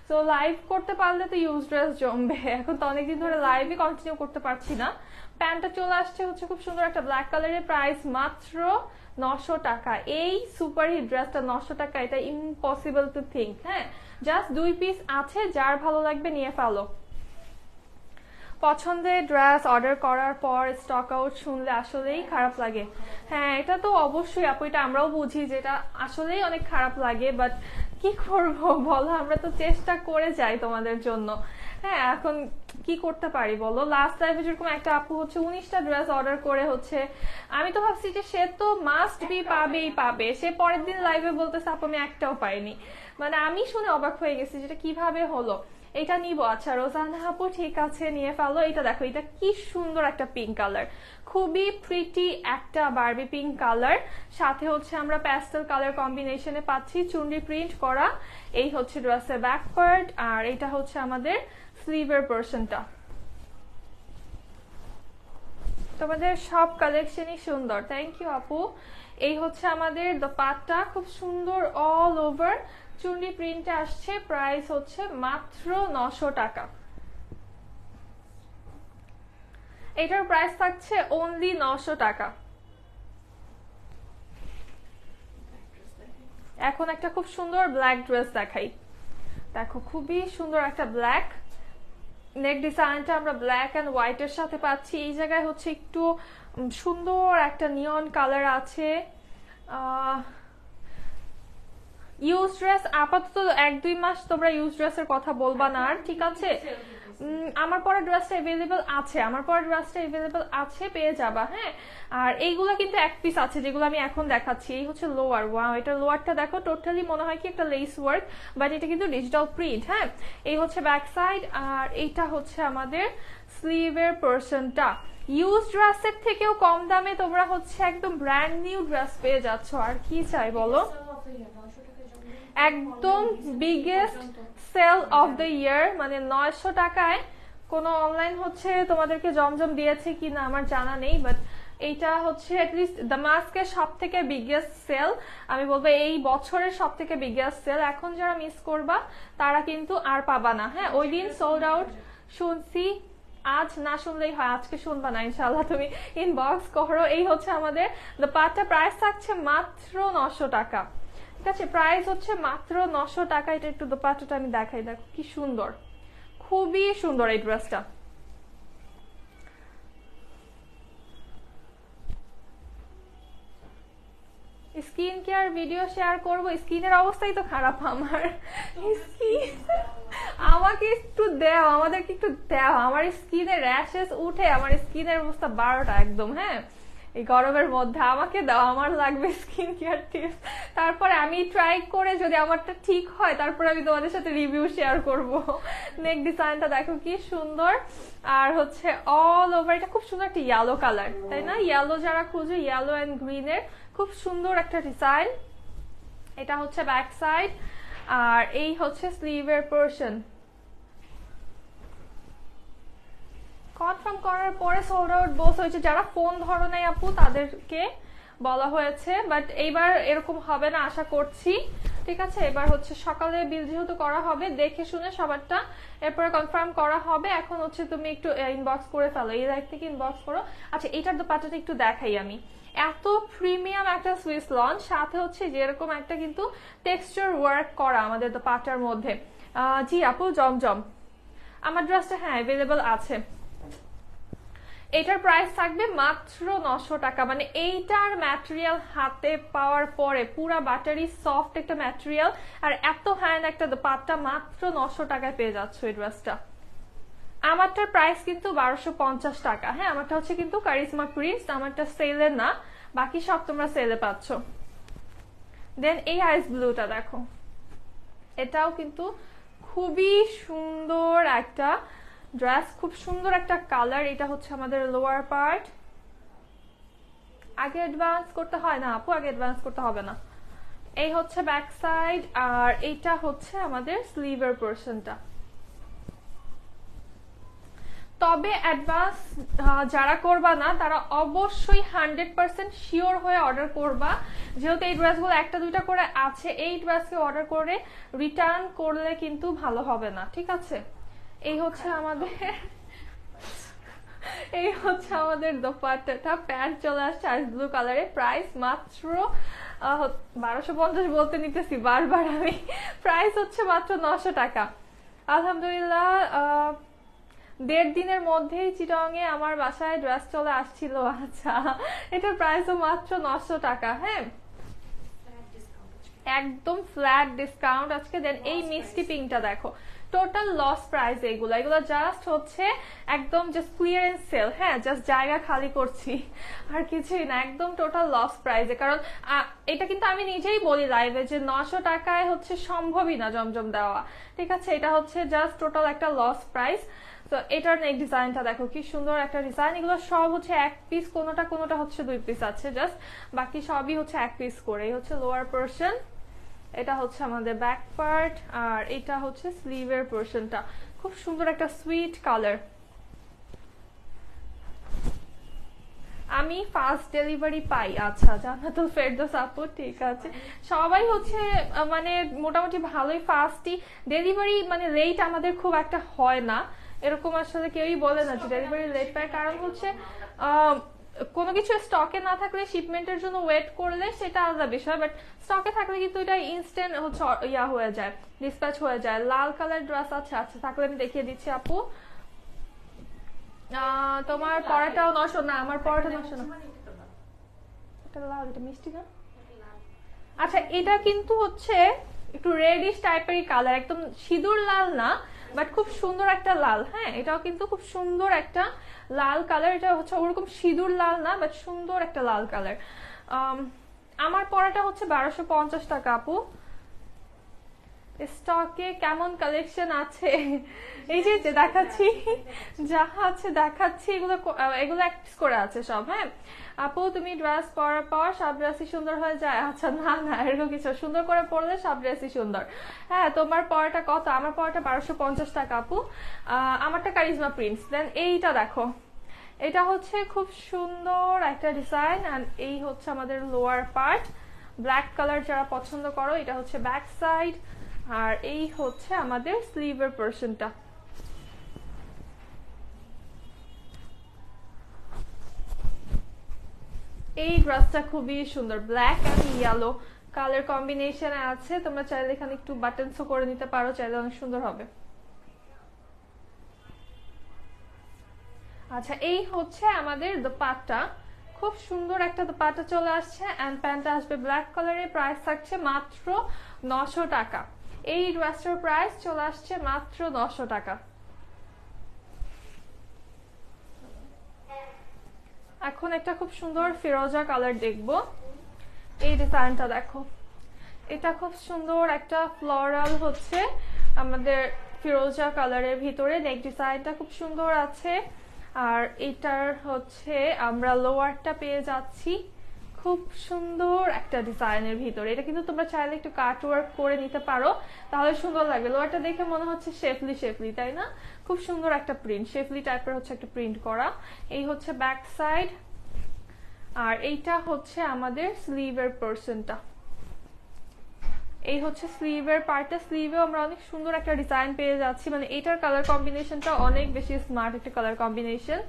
তো লাইভ করতে পারলে তো ইউজ ড্রেস জমবে, এখন তো অনেকদিন ধরে লাইভই কন্টিনিউ করতে পারছি না। প্যান্টটা চলে আসছে হচ্ছে খুব সুন্দর একটা ব্ল্যাক কালারের, প্রাইস মাত্র 900 টাকা। এই সুপার হিট ড্রেসটা 900 টাকা, এটা ইম্পসিবল টু থিঙ্ক, হ্যাঁ। জাস্ট 2 পিস আছে, যার ভালো লাগবে নিয়ে ফেলো। পছন্দের ড্রেস অর্ডার করার পর স্টক আউট শুনলে আসলেই খারাপ লাগে। হ্যাঁ, এটা তো অবশ্যই আপু, এটা আমরাও বুঝি যে এটা আসলেই অনেক খারাপ লাগে, বাট কি করব বলো, আমরা তো চেষ্টা করে যাই তোমাদের জন্য, হ্যাঁ। এখন কি করতে পারি বলো? লাস্ট লাইভে যেরকম একটা আপু হচ্ছে 19টা ড্রেস অর্ডার করে হচ্ছে, আমি তো ভাবছি যে সে তো মাস্ট বি পাবেই পাবে, সে পরের দিন লাইভে বলতেছে আপু আমি একটাও পাইনি। মানে আমি শুনে অবাক হয়ে গেছি যেটা কিভাবে হলো। এটা নিব, আচ্ছা রোজানা আপু ঠিক আছে নিয়ে ফেলো। এটা দেখো, এটা কি সুন্দর একটা পিঙ্ক কালার, খুবই প্রিটি একটা বারবি পিঙ্ক কালার, সাথে হচ্ছে আমরা প্যাস্টেল কালার কম্বিনেশনে পাচ্ছি, চুনরি প্রিন্ট করা। এই হচ্ছে ড্রেসের ব্যাক পার্ট, আর এটা হচ্ছে আমাদের স্লিভের পোরশনটা। তোমাদের সব কালেকশনই সুন্দর, থ্যাংক ইউ আপু। এই হচ্ছে আমাদের দোপাট্টা, খুব সুন্দর অল ওভার চুনরি প্রিন্টে আসছে, প্রাইস হচ্ছে মাত্র 900 টাকা। এটার প্রাইস থাকছে অনলি 900 টাকা। এখন একটা খুব সুন্দর ব্ল্যাক ড্রেস দেখাই, দেখো খুবই সুন্দর একটা ব্ল্যাক, নেক ডিজাইনটা আমরা ব্ল্যাক এন্ড হোয়াইটের সাথে পাচ্ছি। এই জায়গায় হচ্ছে একটু সুন্দর একটা নিয়ন কালার আছে। ইউজ ড্রেস আপাতত 1-2 মাস তোমরা ইউজ ড্রেসের কথা বলবা না আর, ঠিক আছে। আমার পরা ড্রেসটা अवेलेबल আছে, আমার পরা ড্রেসটা अवेलेबल আছে, পেয়ে যাবা, হ্যাঁ। আর এইগুলা কিন্তু 1 পিস আছে যেগুলো আমি এখন দেখাচ্ছি। এই হচ্ছে লোয়ার, ওয়াও এটা লোয়ারটা দেখো, টোটালি মনে হয় কি একটা লেস ওয়ার্ক, বাট এটা কিন্তু ডিজিটাল প্রিন্ট, হ্যাঁ। এই হচ্ছে ব্যাক সাইড, আর এইটা হচ্ছে আমাদের স্লিভের পোরশনটা। ইউজ ড্রেসের থেকেও কম দামে তোমরা হচ্ছে একদম ব্র্যান্ড নিউ ড্রেস পেয়ে যাচ্ছ, আর কি চাই বলো। একদম biggest sale of the year, মানে 900 টাকায় কোনো অনলাইন হচ্ছে তোমাদেরকে জমজম দিয়েছে কিনা আমার জানা নেই, বাট এইটা হচ্ছে অ্যাটলিস্ট দামাস্কের সব থেকে বিগেস্ট সেল, আমি বলবো এই বছরের সব থেকে বিগেস্ট সেল। এখন যারা মিস করবা তারা কিন্তু আর পাবা না। হ্যাঁ, ওই দিন সোল্ড আউট শুনছি, আজ না শুনলেই হয়, আজকে শুনবা না ইনশাল্লাহ, তুমি ইনবক্স করো। এই হচ্ছে আমাদের দোপাট্টা, প্রাইস থাকছে মাত্র 900 টাকা। ঠিক আছে, প্রাইস হচ্ছে মাত্র 900 টাকা। এটা একটু দোপাট্টাটা আমি দেখাই, দেখো কি সুন্দর, খুবই সুন্দর এই ড্রেসটা। স্কিন কেয়ার ভিডিও শেয়ার করবো, স্কিনের অবস্থাই তো খারাপ আমার। আমাকে একটু দেও, আমাদেরকে একটু দেও, আমার স্কিনে র্যাশেস উঠে, আমার স্কিনের অবস্থা 12টা একদম। হ্যাঁ, এই গরমের মধ্যে আমাকে দাও, আমার লাগবে স্কিন কেয়ার টিপস। তারপরে আমি ট্রাই করে যদি আমারটা ঠিক হয় তারপরে আমি তোমাদের সাথে রিভিউ শেয়ার করব। নেক ডিজাইনটা দেখো কি সুন্দর, আর হচ্ছে অল ওভার এটা খুব সুন্দর একটা ইয়েলো কালার, তাই না? ইয়েলো যারা খুঁজে, ইয়েলো এন্ড গ্রিনের খুব সুন্দর একটা ডিজাইন। এটা হচ্ছে ব্যাক সাইড, আর এই হচ্ছে স্লিভের পোরশন। কনফার্ম করার পরে সোল্ড আউট বস হয়েছে, যারা ফোন ধরো নাই আপু তাদেরকে বলা হয়েছে, বাট এইবার এরকম হবে না আশা করছি। ঠিক আছে, এবার হচ্ছে সকালে বিল যেহেতু করা হবে, দেখে শুনে সবারটা এরপরে কনফার্ম করা হবে। এখন হচ্ছে তুমি একটু ইনবক্স করে ফেলো, এই লাইক থেকে ইনবক্স করো। আচ্ছা, এটার দোপাট্টাটা একটু দেখাই আমি, এত প্রিমিয়াম একটা সুইস লন, সাথে হচ্ছে যেরকম একটা কিন্তু টেক্সচার ওয়ার্ক করা আমাদের দোপাট্টার মধ্যে। জি আপু, জমজম আমার ড্রেসটা হ্যাঁ অ্যাভেলেবল আছে। এটার প্রাইস থাকবে মাত্র 900 টাকা। মানে এইটার ম্যাটেরিয়াল হাতে পাওয়ার পরে পুরা বাটারি সফট একটা ম্যাটেরিয়াল, আর এত হ্যান্ড একটা দোপাট্টা মাত্র 900 টাকায় পেয়ে যাচ্ছ এই ড্রেসটা। আমারটার প্রাইস কিন্তু 1250 টাকা। হ্যাঁ, আমারটা হচ্ছে কিন্তু কারিজমা প্রিন্টস, আমারটা সেলে না, বাকি সব তোমরা সেলে পাচ্ছ। দেন এই আইস ব্লুটা দেখো, এটাও কিন্তু খুবই সুন্দর একটা ড্রেস, খুব সুন্দর একটা কালার। এটা হচ্ছে আমাদের লোয়ার পার্ট। আগে অ্যাডভান্স করতে হয় না আপু, আগে অ্যাডভান্স করতে হবে না। এই হচ্ছে ব্যাক সাইড, আর এইটা হচ্ছে আমাদের স্লিভের পোরশনটা। তবে অ্যাডভান্স যারা করবা না তারা অবশ্যই 100% শিওর হয়ে অর্ডার করবা, যেহেতু এই ড্রেসগুলো একটা দুইটা করে আছে, এই ড্রেসকে অর্ডার করে রিটার্ন করলে কিন্তু ভালো হবে না। ঠিক আছে, এই হচ্ছে আমাদের দোপাট্টাটা। প্যান্ট চলে আসছে আইস ব্লু কালারে, প্রাইস মাত্র 1250 বলতে নিতেছি বারবার আমি, প্রাইস হচ্ছে মাত্র 900 টাকা। আলহামদুলিল্লাহ, 1.5 দিনের মধ্যেই চিটংয়ে আমার বাসায় ড্রেস চলে আসছিল। আচ্ছা, এটার প্রাইসও মাত্র 900 টাকা। হ্যাঁ, একদম ফ্ল্যাট ডিসকাউন্ট আজকে। দেন এই মিষ্টি পিঙ্কটা দেখো, টোটাল লস প্রাইস। এগুলো জাস্ট হচ্ছে একদম জাস্ট ক্লিয়ারেন্স সেল। হ্যাঁ, জাস্ট জায়গা খালি করছি, আর কিছুই না, একদম টোটাল লস প্রাইসে। কারণ এটা কিন্তু আমি নিজেই বলি লাইভে যে 900 টাকায় হচ্ছে সম্ভবই না জমজম দেওয়া। ঠিক আছে, এটা হচ্ছে জাস্ট টোটাল একটা লস প্রাইস। তো এটার নেক ডিজাইনটা দেখো কি সুন্দর একটা ডিজাইন। এগুলো সব হচ্ছে এক পিস, কোনোটা হচ্ছে 2 পিস আছে জাস্ট, বাকি সবই হচ্ছে 1 পিস করে। এই হচ্ছে লোয়ার পোরশন, এটা হচ্ছে আমাদের ব্যাক পার্ট, আর এটা হচ্ছে স্লিভের পোরশনটা। খুব সুন্দর একটা সুইট কালার। আমি ফাস্ট ডেলিভারি পাই। আচ্ছা, জান্নাতুল ফেরদৌস আপু, ঠিক আছে। সবাই হচ্ছে মানে মোটামুটি ভালোই ফাস্টই ডেলিভারি, মানে লেট আমাদের খুব একটা হয় না, এরকম আসলে কেউই বলে না যে ডেলিভারি লেট পায়। কারণ হচ্ছে কোনো কিছু স্টকে না থাকলে শিপমেন্টের জন্য ওয়েট করলে সেটা আলাদা বিষয়, বাট স্টকে থাকলে কিন্তু এটা ইনস্ট্যান্ট হচ্ছে ইয়া হয়ে যায়, ডিসপ্যাচ হয়ে যায়। লাল কালার ড্রেস আছে, আচ্ছা থাকলে আমি দেখিয়ে দিচ্ছি আপু। তোমার পরাটাও 900 না, আমার পরাটা 900 না, এটা লাল, এটা মিষ্টি না। আচ্ছা, এটা কিন্তু হচ্ছে একটু রেডিশ টাইপেরই কালার, একদম সিঁদুর লাল না, বাট খুব সুন্দর একটা লাল। হ্যাঁ, এটাও কিন্তু খুব সুন্দর একটা লাল কালার। এটা হচ্ছে ওরকম সিঁদুর লাল না, বাট সুন্দর একটা লাল কালার। আমার পরাটা হচ্ছে 1250 টাকা আপু। স্টকে কেমন কালেকশন আছে এই যে দেখাচ্ছি, যা আছে দেখাচ্ছি, এগুলো এগুলো অ্যাক্টিস করে আছে সব। হ্যাঁ আপু, তুমি ড্রেস পরার পর সব ড্রেসই সুন্দর হয়ে যায়? আচ্ছা না না, এরকম কিছু, সুন্দর করে পরলে সব ড্রেসই সুন্দর। হ্যাঁ, তোমার পরাটা কত? আমার পরাটা 1250 টাকা আপু। আমারটা কারিজমা প্রিন্টস। দেন এইটা দেখো, এটা হচ্ছে খুব সুন্দর একটা ডিজাইন। এন্ড এই হচ্ছে আমাদের লোয়ার পার্ট, ব্ল্যাক কালার যারা পছন্দ করো, এটা হচ্ছে ব্যাক সাইড। আর এই হচ্ছে আমাদের স্লিভের পোরশনটা। এই ড্রেসটা খুবই সুন্দর, ব্ল্যাক এন্ড ইয়েলো কালার কম্বিনেশনে আছে। তোমরা চাইলে এখানে একটু বাটনসও করে নিতে পারো, চাইলে অনেক সুন্দর হবে। আচ্ছা, এই হচ্ছে আমাদের দোপাট্টা, খুব সুন্দর একটা দোপাট্টা চলে আসছে। এন্ড প্যান্টটা আসবে ব্ল্যাক কালারের। প্রাইস থাকছে মাত্র 900 টাকা। এই ড্রেসটার প্রাইস চলে আসছে মাত্র 900 টাকা। এখন একটা খুব সুন্দর ফিরোজা কালার দেখবো। এই ডিজাইনটা দেখো, এটা খুব সুন্দর একটা ফ্লোরাল হচ্ছে আমাদের ফিরোজা কালারের ভিতরে। নেক ডিজাইনটা খুব সুন্দর আছে। আর এটার হচ্ছে আমরা লোয়ারটা পেয়ে যাচ্ছি খুব সুন্দর একটা ডিজাইনের ভিতরে। এটা কিন্তু তোমরা চাইলে একটু কাট ওয়ার্ক করে নিতে পারো, তাহলে সুন্দর লাগবে। লোয়ারটা দেখে মনে হচ্ছে শেফলি শেফলি, তাই না? খুব সুন্দর একটা প্রিন্ট, শেফলি টাইপের হচ্ছে একটা প্রিন্ট করা। এই হচ্ছে ব্যাক সাইড। আর এইটা হচ্ছে আমাদের স্লিভের পোরশনটা। এই হচ্ছে স্লিভের পার্টটা। স্লিভে আমরা অনেক সুন্দর একটা ডিজাইন পেয়ে যাচ্ছি, মানে এটার কালার কম্বিনেশনটা অনেক বেশি স্মার্ট একটা কালার কম্বিনেশন।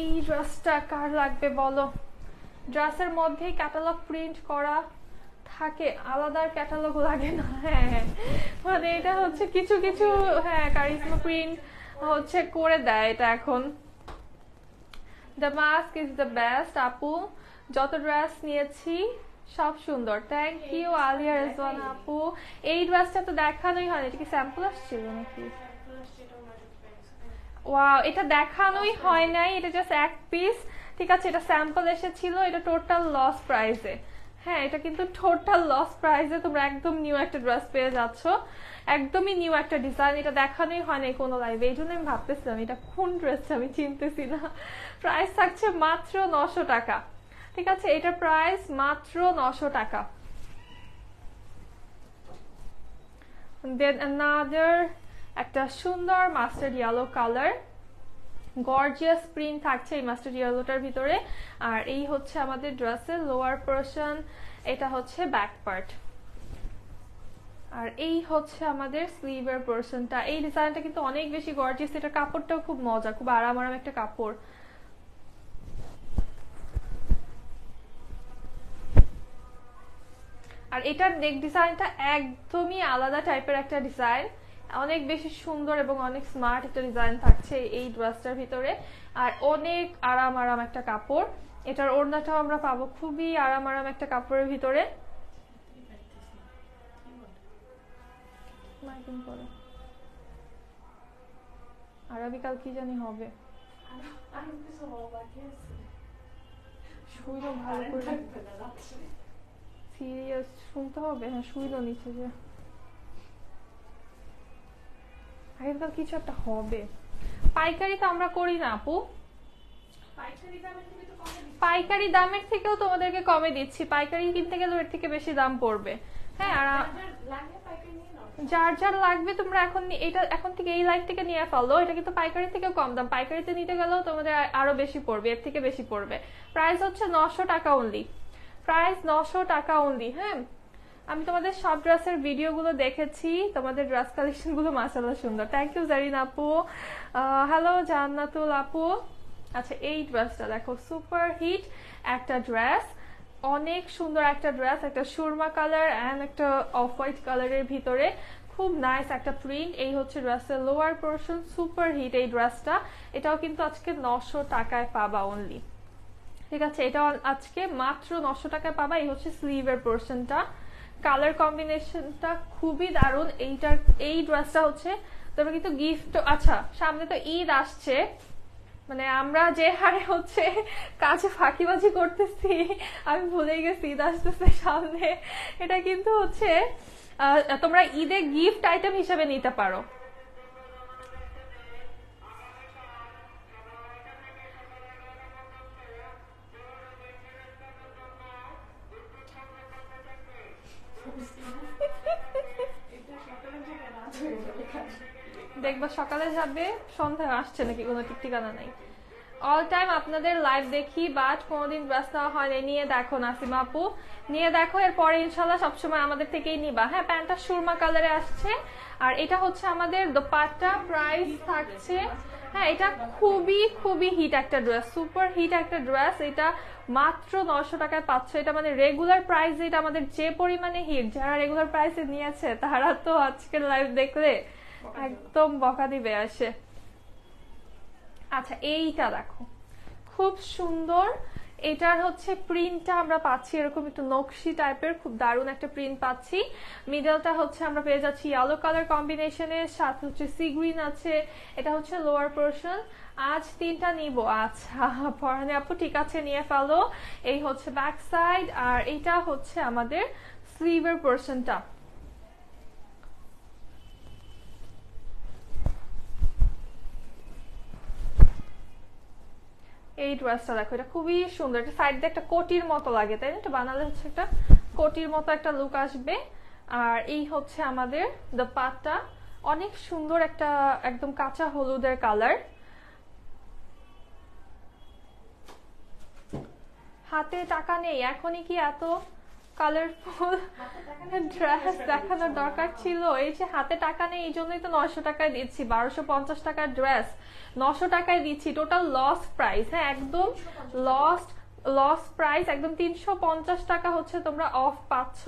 এই ড্রেসটা কার লাগবে বলো? ড্রেসের মধ্যে ক্যাটালগ প্রিন্ট করা থাকে, আলাদা ক্যাটালগ লাগে না। হ্যাঁ, মানে এটা হচ্ছে কিছু কিছু, হ্যাঁ কারিজমা প্রিন্ট হচ্ছে করে দেয় এটা এখন। The mask is the best আপু, যত ড্রেস নিয়েছি সব সুন্দর। থ্যাংক ইউ আলিয়া রেজওয়ান আপু। এই ড্রেসটা তো দেখানোই হয়নি, এটা কি স্যাম্পল আসছিল নাকি? ওয়াও, এটা দেখানোই হয় নাই, এটা জাস্ট এক পিস। ঠিক আছে, এটা স্যাম্পল এসেছিল, এটা টোটাল লস প্রাইসে। হ্যাঁ, এটা কিন্তু টোটাল লস প্রাইসে তোমরা একদম নিউ একটা ড্রেস পেয়ে যাচ্ছ, একদমই নিউ একটা ডিজাইন। এটা দেখানোই হয় নাই কোনো লাইভে, এই জন্য আমি ভাবতেছিলাম এটা কোন ড্রেসটা, আমি চিনতেছি না। প্রাইস থাকছে মাত্র 900 টাকা। ঠিক আছে, এটা প্রাইস মাত্র 900 টাকা। দেন another একটা সুন্দর mustard yellow colour, gorgeous print থাকছে এই মাস্টার্ড ইয়েলোটার ভিতরে। আর এই হচ্ছে আমাদের ড্রেসের লোয়ার পোরশন, এটা হচ্ছে ব্যাক পার্ট। আর এই হচ্ছে আমাদের স্লিভের পোরশনটা। এই ডিজাইনটা কিন্তু অনেক বেশি গর্জিয়াস, এটা কাপড়টাও খুব মজা, খুব আরাম আরাম একটা কাপড়। আর এটার নেক ডিজাইনটা একদমই আলাদা টাইপের একটা ডিজাইন, অনেক বেশি সুন্দর এবং অনেক স্মার্ট একটা ডিজাইন থাকছে এই ড্রেসটার ভিতরে। আর অনেক আরাম আরাম একটা কাপড়। এটার ওড়নাটাও আমরা পাবো খুবই আরাম আরাম একটা কাপড়ের ভিতরে। আগামীকাল কি জানি হবে, শুইলো ভালো করে, সিরিয়াস শুনতে হবে। হ্যাঁ, শুইলো নিচে যে আগামীকাল কিছু একটা হবে। পাইকারি তো আমরা করি না আপু, পাইকারি দামের থেকেও তোমাদেরকে কমে দিচ্ছি। পাইকারি কিনতে গেলে এর থেকে বেশি দাম পড়বে। হ্যাঁ, আর যার যার লাগবে তোমরা এখন থেকে এই লাইভ থেকে নিয়ে ফেলো। এটা কিন্তু পাইকারি থেকে কম দাম, পাইকারিতে নিতে গেলেও তোমাদের আরো বেশি পড়বে, এর থেকে বেশি পড়বে। প্রাইস হচ্ছে 900 টাকা অনলি, প্রাইস 900 টাকা অনলি। হ্যাঁ, আমি তোমাদের সব ড্রেসের ভিডিওগুলো দেখেছি, তোমাদের ড্রেস কালেকশন গুলো মাশাআল্লাহ সুন্দর। থ্যাংক ইউ জারিন আপু। হ্যালো জান্নাতুল আপু। আচ্ছা, এই ড্রেসটা দেখো, সুপার হিট একটা ড্রেস, অনেক সুন্দর একটা ড্রেস, একটা সুরমা কালার এন্ড একটা অফ হোয়াইট কালারের ভিতরে, খুব নাইস একটা প্রিন্ট। এই হচ্ছে ড্রেসের লোয়ার পোরশন, সুপার হিট এই ড্রেসটা। এটাও কিন্তু আজকে 900 টাকায় পাবা অনলি। ঠিক আছে, এটা আজকে মাত্র 900 টাকায় পাবা। এই হচ্ছে স্লিভের পোরশনটা, কালার কম্বিনেশনটা খুবই দারুণ। এই ড্রেসটা হচ্ছে তোমরা কিন্তু গিফট, আচ্ছা সামনে তো ঈদ আসছে, মানে আমরা যে হারে হচ্ছে কাজে ফাঁকিবাজি করতেছি, আমি ভুলে গেছি ঈদ আসতেছে সামনে। এটা কিন্তু হচ্ছে তোমরা ঈদে গিফট আইটেম হিসেবে নিতে পারো। দেখবা সকালে যাবে, সন্ধ্যায় আসছে নাকি কোনো ঠিক ঠিকানা নাই। অল টাইম আপনাদের লাইভ দেখি, বাট কোনোদিন ড্রেস নেওয়া হয় না। নিয়ে দেখো নাসিমা আপু, নিয়ে দেখো, এরপরে ইনশাল্লাহ সবসময় আমাদের থেকেই নিবা। হ্যাঁ, প্যান্টটা সুরমা কালারে আসছে, আর এটা হচ্ছে আমাদের দোপাট্টা। প্রাইস থাকছে, হ্যাঁ এটা খুবই খুবই হিট একটা ড্রেস, সুপার হিট একটা ড্রেস। এটা মাত্র 900 টাকায় পাচ্ছ। এটা মানে রেগুলার প্রাইস, এটা আমাদের যে পরিমাণে হিট, যারা রেগুলার প্রাইসে নিয়েছে তারা তো আজকের লাইভ দেখলে একদম বকা দিবে আসে। আচ্ছা এইটা দেখো, খুব সুন্দর। এটার হচ্ছে প্রিন্টটা আমরা পাচ্ছি এরকম একটু নকশি টাইপের, খুব দারুণ একটা প্রিন্ট পাচ্ছি। মিডলটা হচ্ছে আমরা পেয়ে যাচ্ছি ইয়েলো কালার কম্বিনেশনের সাথে হচ্ছে সি গ্রিন আছে। এটা হচ্ছে লোয়ার পোর্শন। আজ 3টা নিব। আচ্ছা পরানি আপু ঠিক আছে, নিয়ে ফেলো। এই হচ্ছে ব্যাক সাইড, আর এটা হচ্ছে আমাদের স্লিভের পোর্শনটা। এই ড্রেসটা দেখো, এটা খুবই সুন্দর। এটা সাইড দিয়ে একটা কোটির মতো লাগে, তাই না? এটা বানালে হচ্ছে একটা কোটির মতো একটা লুক আসবে। আর এই হচ্ছে আমাদের দোপাট্টা, অনেক সুন্দর একটা একদম কাঁচা হলুদের কালার। হাতে টাকা নেই, এখনই কি এত কালারফুল ড্রেস দেখানোর দরকার ছিল? এই যে হাতে টাকা নেই, এই জন্যই তো 900 টাকায় দিচ্ছি। 1250 টাকার ড্রেস 900 টাকায় দিচ্ছি, টোটাল লস প্রাইস। হ্যাঁ একদম লস প্রাইস, একদম 350 টাকা হচ্ছে তোমরা অফ পাচ্ছ।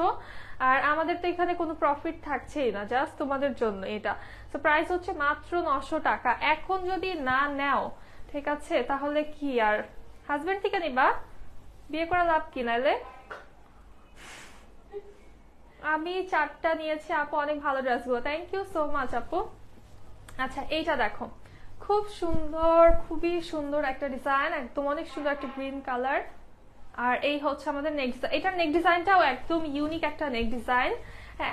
আর আমাদের তো এখানে কোনো প্রফিট থাকছেই না, জাস্ট তোমাদের জন্য এটা। তো প্রাইস হচ্ছে মাত্র 900 টাকা। এখন যদি না নেও, ঠিক আছে, তাহলে কি আর হাজবেন্ড থেকে নিবা? বিয়ে করা লাভ কি নাইলে? আমি 4টা নিয়েছি আপু, অনেক ভালো ড্রেসগুলো, থ্যাংক ইউ সো মাচ আপু। আচ্ছা এইটা দেখো, খুব সুন্দর, খুবই সুন্দর একটা ডিজাইন, একদম অনেক সুন্দর একটা গ্রিন কালার। আর এই হচ্ছে আমাদের নেক ডিজাইন। এটার নেক ডিজাইনটাও একদম ইউনিক একটা নেক ডিজাইন,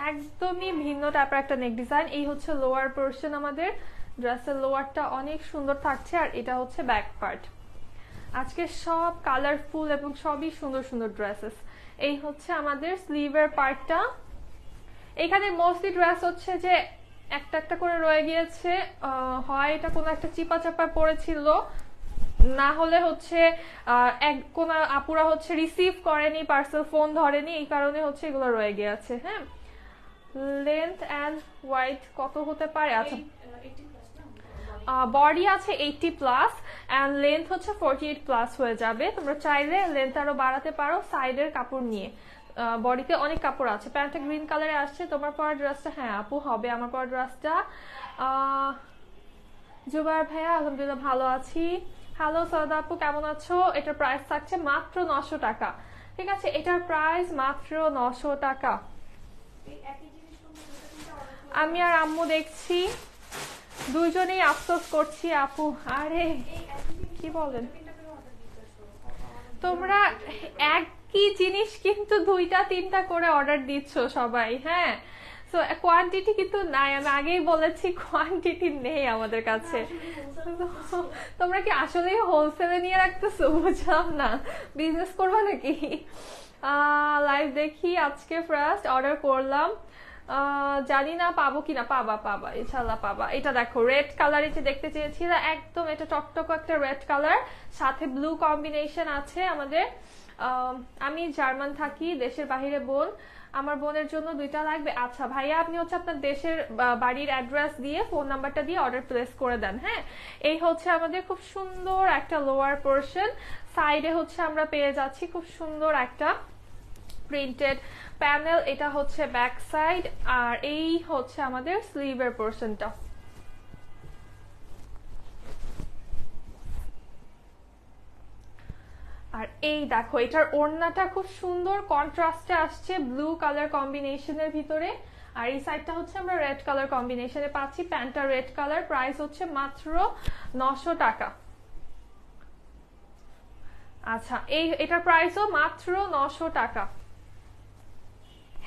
একদমই ভিন্ন টাইপের একটা নেক ডিজাইন। এই হচ্ছে লোয়ার পোর্শন, আমাদের ড্রেসের লোয়ারটা অনেক সুন্দর থাকছে, আর এটা হচ্ছে ব্যাক পার্ট। আজকে সব কালারফুল এবং সবই সুন্দর সুন্দর ড্রেসেস। এই হচ্ছে আমাদের স্লিভের পার্টটা। এখানে মোস্টলি ড্রেস হচ্ছে যে একটা একটা করে রয়ে গিয়েছে, হয় এটা কোনো একটা চিপা চাপা পড়েছিল, না হলে হচ্ছে কোন আপুরা হচ্ছে রিসিভ করেনি, পার্সেল ফোন ধরেনি, এই কারণে হচ্ছে এগুলো রয়ে গিয়েছে। হ্যাঁ, লেন্থ এন্ড ওয়াইড কত হতে পারে? আচ্ছা বডি আছে 80+ এন্ড লেন্থ হচ্ছে 48+ হয়ে যাবে। তোমরা চাইলে লেন্থ আরো বাড়াতে পারো সাইডের কাপড় নিয়ে। বডিতে অনেক কাপড় আছে। প্যান্টটা গ্রিন কালারে আসছে। তোমার পরা ড্রেসটা, হ্যাঁ আপু হবে আমার পরা ড্রেসটা। জুবাইর ভাইয়া আলহামদুলিল্লাহ ভালো আছি। হ্যালো সৌদা আপু কেমন আছো? এটার প্রাইস থাকছে মাত্র 900 টাকা। ঠিক আছে, এটার প্রাইস মাত্র 900 টাকা। আমি আর আম্মু দেখছি, দুইজনেই আফসোস করছি আপু। আরে কি বলেন তোমরা, একই জিনিস কিন্তু 2টা 3টা করে অর্ডার দিচ্ছ সবাই। হ্যাঁ, সো কোয়ান্টিটি কিন্তু নাই, আমি আগেই বলেছি কোয়ান্টিটি নেই আমাদের কাছে। তোমরা কি আসলে হোলসেলে নিয়ে রাখতেছো? বুঝলাম না, বিজনেস করবা নাকি? লাইভ দেখি, আজকে ফার্স্ট অর্ডার করলাম, জানি না পাবো কিনা। পাবা ইনশাল্লাহ পাবা। এটা দেখো রেড কালার, এটা দেখতে চেয়েছিল একদম, এটা টকটক একটা রেড কালার, সাথে ব্লু কম্বিনেশন আছে আমাদের। আমি জার্মান থাকি, দেশের বাহিরে বোন, আমার বোনের জন্য 2টা লাগবে। আচ্ছা ভাইয়া, আপনি হচ্ছে আপনার দেশের বাড়ির অ্যাড্রেস দিয়ে ফোন নাম্বারটা দিয়ে অর্ডার প্লেস করে দেন। হ্যাঁ, এই হচ্ছে আমাদের খুব সুন্দর একটা লোয়ার পোর্শন। সাইডে হচ্ছে আমরা পেয়ে যাচ্ছি খুব সুন্দর একটা প্রিন্টেড প্যানেল। এটা হচ্ছে ব্যাক সাইড, আর এই হচ্ছে আমাদের স্লিভের পোর্শনটা। আর এই দেখো, এটার ওড়নাটা খুব সুন্দর কন্ট্রাস্টে আসছে ব্লু কালার কম্বিনেশনের ভিতরে, আর এই সাইডটা হচ্ছে আমরা রেড কালার কম্বিনেশনে পাচ্ছি। প্যান্টটা রেড কালার, প্রাইস হচ্ছে মাত্র 900 টাকা। আচ্ছা এটার প্রাইসও মাত্র 900 টাকা।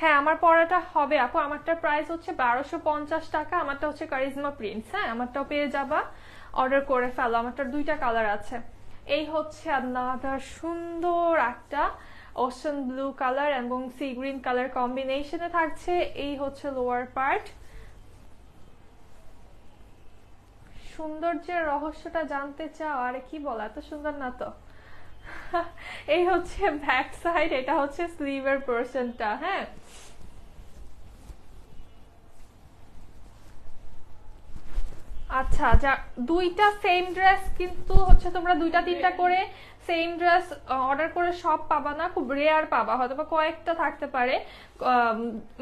হ্যাঁ আমার পরাটা হবে আপু, আমারটার প্রাইস হচ্ছে 1250 টাকা, আমারটা হচ্ছে কারিজমা প্রিন্টস। হ্যাঁ আমারটাও পেয়ে যাবা, অর্ডার করে ফেলো, আমারটার 2টা কালার আছে। এই হচ্ছে আনাদার সুন্দর একটা ওশান ব্লু কালার এবং সি গ্রিন কালার কম্বিনেশনে থাকছে। এই হচ্ছে লোয়ার পার্ট। সৌন্দর্যের রহস্যটা জানতে চাও? আরে কি বলা, এত সুন্দর না তো। এই হচ্ছে ব্যাক সাইড, এটা হচ্ছে স্লিভের পোরশনটা। হ্যাঁ আচ্ছা, যা দুইটা সেম ড্রেস কিন্তু হচ্ছে তোমরা 2টা 3টা করে সেম ড্রেস অর্ডার করে সব পাবা না, খুব রেয়ার পাবা, হয়তো বা কয়েকটা থাকতে পারে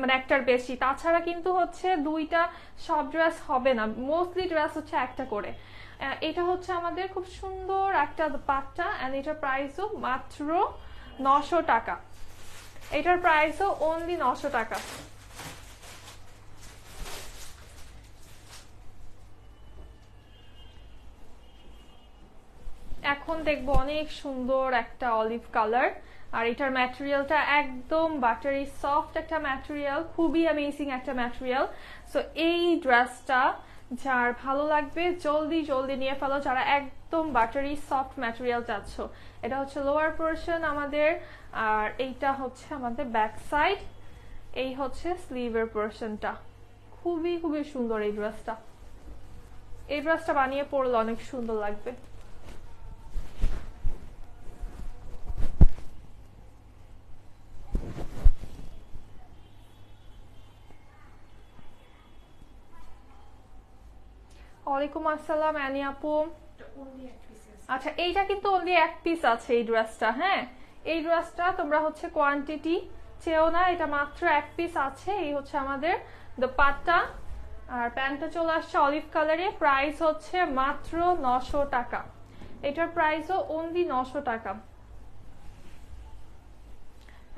মানে একটার বেশি। তাছাড়া কিন্তু হচ্ছে দুইটা সব ড্রেস হবে না, মোস্টলি ড্রেস হচ্ছে একটা করে। এটা হচ্ছে আমাদের খুব সুন্দর একটা পাট্টা, এন্ড এটার প্রাইসও মাত্র 900 টাকা। এটার প্রাইসও অনলি 900 টাকা। এখন দেখবো অনেক সুন্দর একটা অলিভ কালার, আর এটার ম্যাটেরিয়ালটা একদম বাটারি সফট একটা ম্যাটেরিয়াল, খুবই অ্যামেজিং একটা ম্যাটেরিয়াল। সো এই ড্রেসটা যার ভালো লাগবে জলদি জলদি নিয়ে ফেলো, যারা একদম বাটারি সফট ম্যাটেরিয়াল চাচ্ছ। এটা হচ্ছে লোয়ার পোর্শন আমাদের, আর এইটা হচ্ছে আমাদের ব্যাক সাইড। এই হচ্ছে স্লিভের পোর্শনটা। খুবই খুবই সুন্দর এই ড্রেসটা। এই ড্রেসটা বানিয়ে পরলে অনেক সুন্দর লাগবে। ওয়ালাইকুম আসসালাম অ্যানি আপু। আচ্ছা এইটা কিন্তু অনলি এক পিস আছে এই ড্রেসটা। হ্যাঁ এই ড্রেসটা তোমরা হচ্ছে কোয়ান্টিটি চেও না, এটা মাত্র এক পিস আছে। এই হচ্ছে আমাদের দোপাট্টা, আর প্যান্টটা চলে আসছে অলিভ কালারে। প্রাইস হচ্ছে মাত্র 900 টাকা। এটার প্রাইসও অনলি 900 টাকা।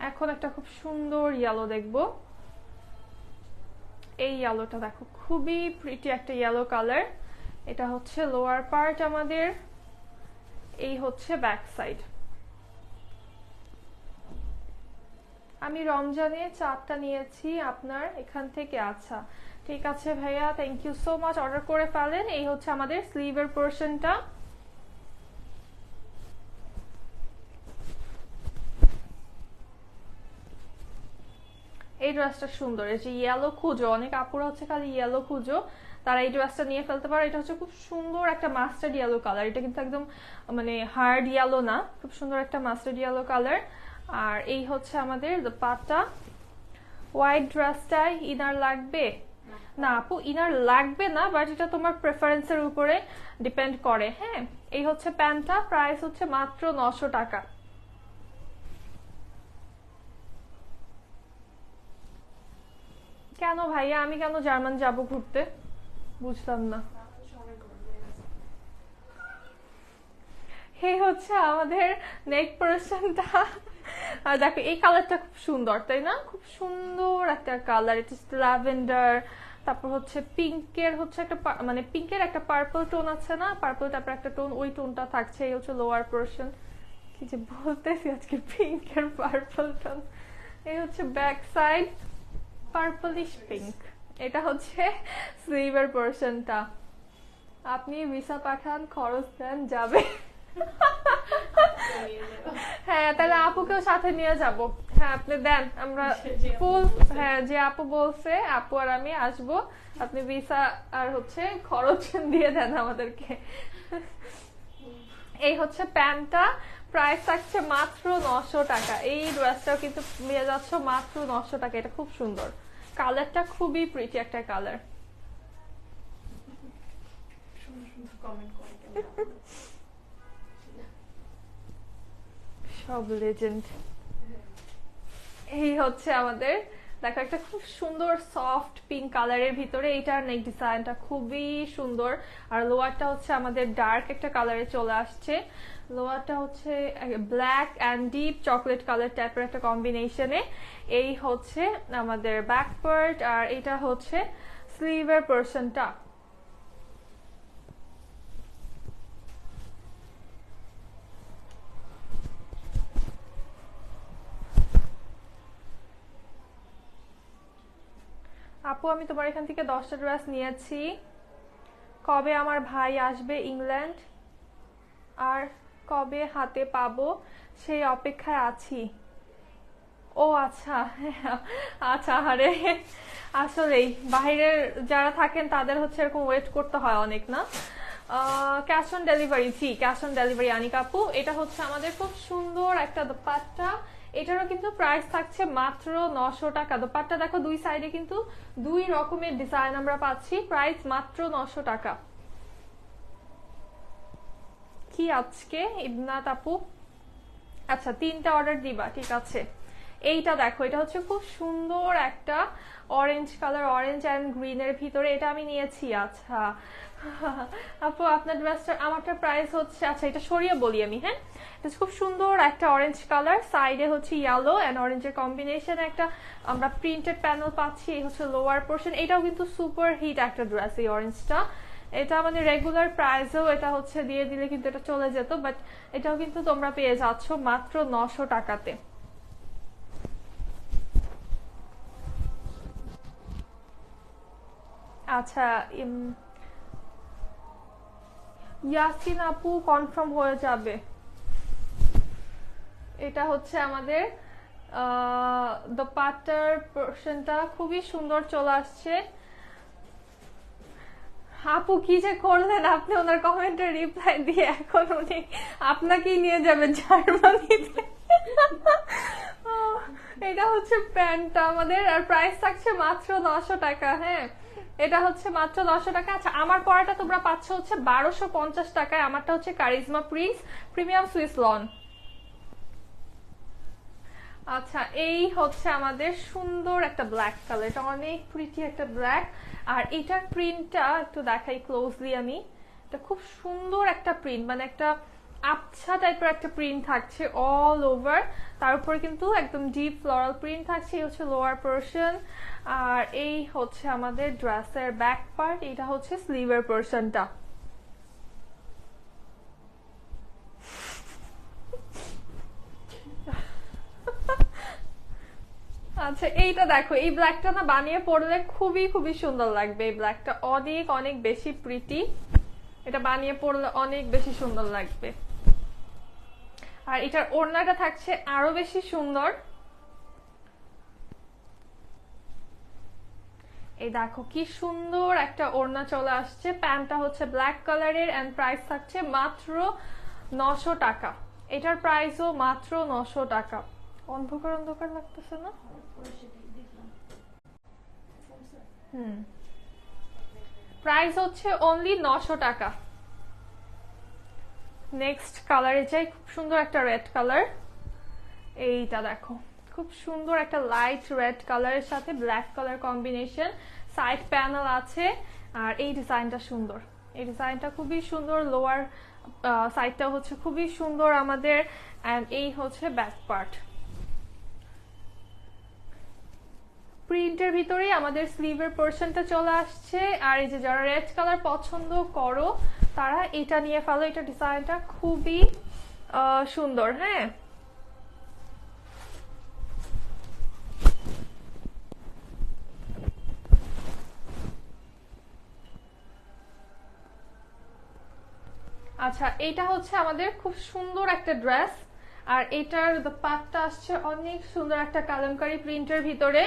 এখন একটা খুব সুন্দর ইয়েলো দেখবো। এই ইয়েলোটা দেখো, খুবই প্রিটি একটা ইয়েলো কালার। এটা হচ্ছে লোয়ার পার্ট আমাদের, এই হচ্ছে ব্যাক সাইড। আমি রমজানে 4টা নিয়েছি আপনার এখান থেকে। আচ্ছা ঠিক আছে ভাইয়া, thank you so much, order করে ফেলেন। এই হচ্ছে আমাদের স্লিভের পোর্শনটা। এই ড্রেসটা সুন্দর, এই যে ইয়েলো খুঁজো, অনেক আপুরা হচ্ছে খালি ইয়েলো খুঁজো, তারা এই ড্রেসটা নিয়ে ফেলতে পারো। এটা হচ্ছে খুব সুন্দর একটা মাস্টার্ড ইয়েলো কালার, এটা কিন্তু একদম মানে হার্ড ইয়েলো না, খুব সুন্দর একটা মাস্টার্ড ইয়েলো কালার। আর এই হচ্ছে আমাদের দোপাট্টা। হোয়াইট ড্রেসটায় ইনার লাগবে না আপু? ইনার লাগবে না, বাট এটা তোমার প্রেফারেন্সের উপরে ডিপেন্ড করে। হ্যাঁ এই হচ্ছে প্যান্টটা, প্রাইস হচ্ছে মাত্র 900 টাকা। কেন ভাইয়া, আমি কেন জার্মান যাব ঘুরতে? বুঝলাম না। এই হচ্ছে আমাদের নেক পোর্শনটা। আর দেখো এই কালারটা খুব সুন্দর, তাই না? খুব সুন্দর একটা কালার, এটা ল্যাভেন্ডার, তারপর হচ্ছে পিঙ্কের হচ্ছে একটা মানে পিঙ্কের একটা পার্পল টোন আছে না, পার্পল তারপর একটা টোন, ওই টোনটা থাকছে। এই হচ্ছে লোয়ার পোর্শন। কি যে বলতেছি আজকে, পিঙ্কের পার্পল টোন। এই হচ্ছে ব্যাক সাইড, পার্পলিশ পিঙ্ক। এটা হচ্ছে স্লিভের পোর্শনটা। আপনি ভিসা পাঠান, খরচ দেন, যাবে। হ্যাঁ তাহলে আপুকেও সাথে নিয়ে যাব। হ্যাঁ আপনি দেন, আমরা ফুল, হ্যাঁ যে আপু বলছে আপু আর আমি আসবো, আপনি ভিসা আর হচ্ছে খরচ দিয়ে দেন আমাদেরকে। এই হচ্ছে প্যান্টটা, প্রাইস থাকছে মাত্র 900 টাকা। এই ড্রেসটাও কিন্তু নিয়ে যাচ্ছ মাত্র 900 টাকা। এটা খুব সুন্দর, কালারটা খুবই প্রিটি একটা কালার। সব লেজেন্ড। এই হচ্ছে আমাদের দেখো একটা খুব সুন্দর সফট পিঙ্ক কালারের ভিতরে, এইটার নেক ডিজাইনটা খুবই সুন্দর। আর লোয়ারটা হচ্ছে আমাদের ডার্ক একটা কালারে চলে আসছে। লোয়ারটা হচ্ছে black and deep chocolate colour টাইপের একটা কম্বিনেশনে। এই হচ্ছে আমাদের ব্যাক পার্ট, আর এটা হচ্ছে স্লিভের পোর্শনটা। আপু আমি তোমার এখান থেকে 10টা ড্রেস নিয়েছি, কবে আমার ভাই আসবে ইংল্যান্ড আর কবে হাতে পাবো সেই অপেক্ষায় আছি। ও আচ্ছা, আচ্ছা, আরে আসলেই বাইরের যারা থাকেন তাদের হচ্ছে এরকম ওয়েট করতে হয় অনেক, না? Cash on delivery, G cash on delivery Anika আপু। এটা হচ্ছে আমাদের খুব সুন্দর একটা দোপাট্টা, এটারও কিন্তু প্রাইস থাকছে মাত্র 900 টাকা। দোপাট্টা দেখো দুই সাইডে কিন্তু দুই রকমের ডিজাইন আমরা পাচ্ছি, প্রাইস মাত্র 900 টাকা। কি আজকে ইবনাত আপু? আচ্ছা 3টা অর্ডার দিবা, ঠিক আছে। এইটা দেখো, এটা হচ্ছে খুব সুন্দর একটা অরেঞ্জ কালার, অরেঞ্জ অ্যান্ড গ্রিনের ভিতরে, এটা আমি নিয়েছি। আচ্ছা আপু আপনার ড্রেসটা, আমারটা প্রাইস হচ্ছে, আচ্ছা এটা সরিয়ে বলি আমি, হ্যাঁ এটা খুব সুন্দর একটা অরেঞ্জ কালার, সাইডে হচ্ছে ইয়েলো অ্যান্ড অরেঞ্জের কম্বিনেশন একটা আমরা প্রিন্টেড প্যানেল পাচ্ছি। এই হচ্ছে লোয়ার পোর্শন, এটাও কিন্তু সুপার হিট একটা ড্রেস এই অরেঞ্জটা। এটা আমাদের রেগুলার প্রাইসেও এটা হচ্ছে দিয়ে দিলে কিন্তু এটা চলে যেত, বাট এটাও কিন্তু তোমরা পেয়ে যাচ্ছ মাত্র 900 টাকাতে। আচ্ছা ইয়াসিন আপু কনফার্ম হয়ে যাবে। এটা হচ্ছে আমাদের দোপাট্টার পোর্শনটা খুবই সুন্দর চলে আসছে। আপু কি যে করলেন আপনি ওনার কমেন্টে রিপ্লাই দিয়ে, এখন উনি আপনাকেই নিয়ে যাবেন জার্মানিতে। এটা হচ্ছে প্যান্টটা আমাদের, আর প্রাইস থাকছে মাত্র 900 টাকা। হ্যাঁ এটা হচ্ছে মাত্র 900 টাকা। আচ্ছা আমার পরাটা তোমরা পাচ্ছ হচ্ছে 1250 টাকায়, আমারটা হচ্ছে charisma Prince premium Swiss loan. আচ্ছা এই হচ্ছে আমাদের সুন্দর একটা ব্ল্যাক কালার, এটা অনেক প্রিটি একটা ব্ল্যাক, আর এটার প্রিন্টটা একটু দেখাই ক্লোজলি আমি। এটা খুব সুন্দর একটা প্রিন্ট, মানে একটা আবছা টাইপের একটা প্রিন্ট থাকছে অল ওভার, তার উপরে কিন্তু একদম ডিপ ফ্লোরাল প্রিন্ট থাকছে। এই হচ্ছে লোয়ার পোর্শন, আর এই হচ্ছে আমাদের ড্রেসের ব্যাক পার্ট, এটা হচ্ছে স্লিভের পোর্শনটা। আচ্ছা এইটা দেখো, এই ব্ল্যাকটা না বানিয়ে পরলে খুবই খুবই সুন্দর লাগবে। এই ব্ল্যাকটা অনেক অনেক বেশি প্রিটি, এটা বানিয়ে পরলে অনেক বেশি সুন্দর লাগবে। আর এটার ওড়নাটা থাকছে আরো বেশি সুন্দর। এই দেখো কি সুন্দর একটা ওড়না চলে আসছে, প্যান্টটা হচ্ছে ব্ল্যাক কালারের, এন্ড প্রাইস থাকছে মাত্র 900 টাকা। এটার প্রাইসও মাত্র 900 টাকা। অন্ধকার অন্ধকার লাগতেছে না? প্রাইস হচ্ছে অনলি 900 টাকা। নেক্সট কালারে যাই, খুব সুন্দর একটা রেড কালার। এইটা দেখো খুব সুন্দর একটা লাইট রেড কালারের সাথে black colour combination, side panel আছে, আর এই ডিজাইনটা সুন্দর, এই ডিজাইনটা খুবই সুন্দর। লোয়ার সাইডটা হচ্ছে খুবই সুন্দর আমাদের, এন্ড এই হচ্ছে ব্যাক পার্ট। প্রিন্টের ভিতরেই আমাদের স্লিভের পোর্শনটা চলে আসছে, আর এই যে যারা রেড কালার পছন্দ করো তারা এটা নিয়ে ফেলো, এটা ডিজাইনটা খুবই সুন্দর। হ্যাঁ আচ্ছা এটা হচ্ছে আমাদের খুব সুন্দর একটা ড্রেস, আর এটার পাটটা আসছে অনেক সুন্দর একটা কালামকারী প্রিন্টের ভিতরে।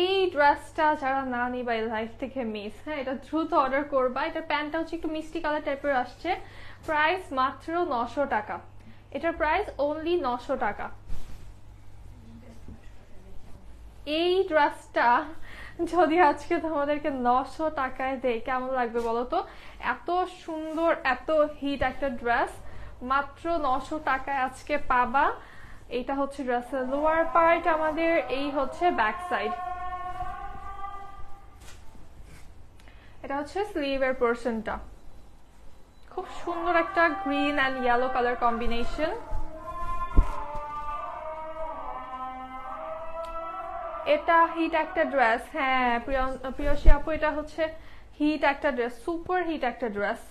এই ড্রেসটা যারা না নিবা লাইফ থেকে মিস। হ্যাঁ এটা দ্রুত অর্ডার করবা। এটা প্যান্টটা হচ্ছে একটু মিষ্টি কালার টাইপের আসছে, প্রাইস মাত্র 900 টাকা। এটার প্রাইস অনলি 900 টাকা। এই ড্রেসটা যদি আজকে তোমাদেরকে 900 টাকায় দেয় কেমন লাগবে বলো তো? এত সুন্দর এত হিট একটা ড্রেস মাত্র 900 টাকায় আজকে পাবা। এটা হচ্ছে ড্রেসের লোয়ার পার্ট আমাদের, এই হচ্ছে ব্যাক সাইড, এটা হচ্ছে স্লিভের পোর্শনটা। খুব সুন্দর একটা green and yellow colour combination. এটা হিট একটা ড্রেস। হ্যাঁ প্রিয়সী আপু এটা হচ্ছে হিট একটা ড্রেস, সুপার হিট একটা ড্রেস।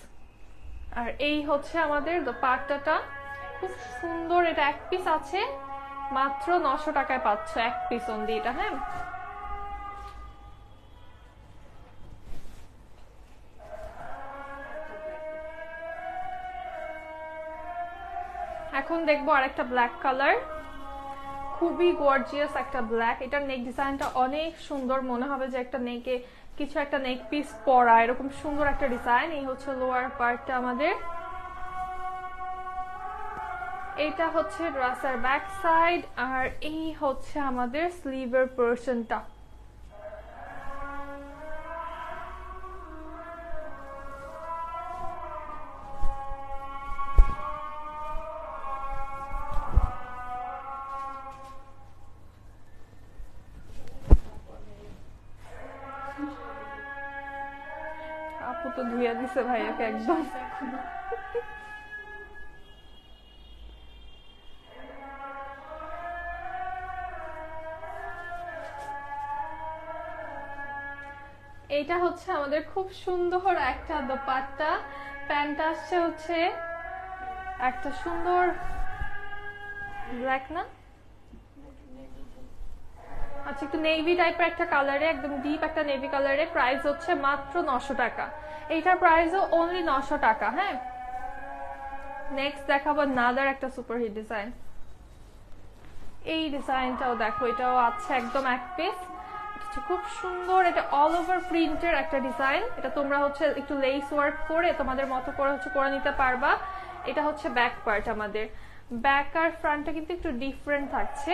আর এই হচ্ছে আমাদের দোপাট্টাটা, খুব সুন্দর। এটা এক পিস আছে, মাত্র 900 টাকায় পাচ্ছ এক পিস অনলি এটা। হ্যাঁ এখন দেখবো আরেকটা ব্ল্যাক কালার, খুবই গর্জিয়াস একটা ব্ল্যাক। এটার নেক ডিজাইনটা অনেক সুন্দর, মনে হবে যে একটা নেকে কিছু একটা নেক পিস পরা, এরকম সুন্দর একটা ডিজাইন। এই হচ্ছে লোয়ার পার্টটা আমাদের, এটা হচ্ছে ড্রেসের ব্যাক সাইড, আর এই হচ্ছে আমাদের স্লিভের পোরশনটা। আপু তো ধুইয়া দিছে ভাইয়াকে একদম। এইটা হচ্ছে আমাদের খুব সুন্দর একটা দোপাট্টা, প্যান্টটা আসছে হচ্ছে একটা সুন্দর ব্ল্যাক, না আচ্ছা একটু নেভি টাইপের একটা কালারে, একদম ডিপ একটা নেভি কালারে। প্রাইস হচ্ছে মাত্র 900 টাকা। এইটার প্রাইসও অনলি 900 টাকা। হ্যাঁ, নেক্সট দেখাবো নাদার একটা সুপারহিট ডিজাইন। এই ডিজাইনটাও দেখো, এটাও আছে একদম এক পিস, খুব সুন্দর। এটা অল ওভার প্রিন্টের একটা ডিজাইন। এটা তোমরা হচ্ছে একটু লেস ওয়ার্ক করে তোমাদের মতো করে হচ্ছে করে নিতে পারবা। এটা হচ্ছে ব্যাক পার্ট আমাদের, ব্যাক আর ফ্রন্টটা কিন্তু একটু ডিফারেন্ট থাকছে।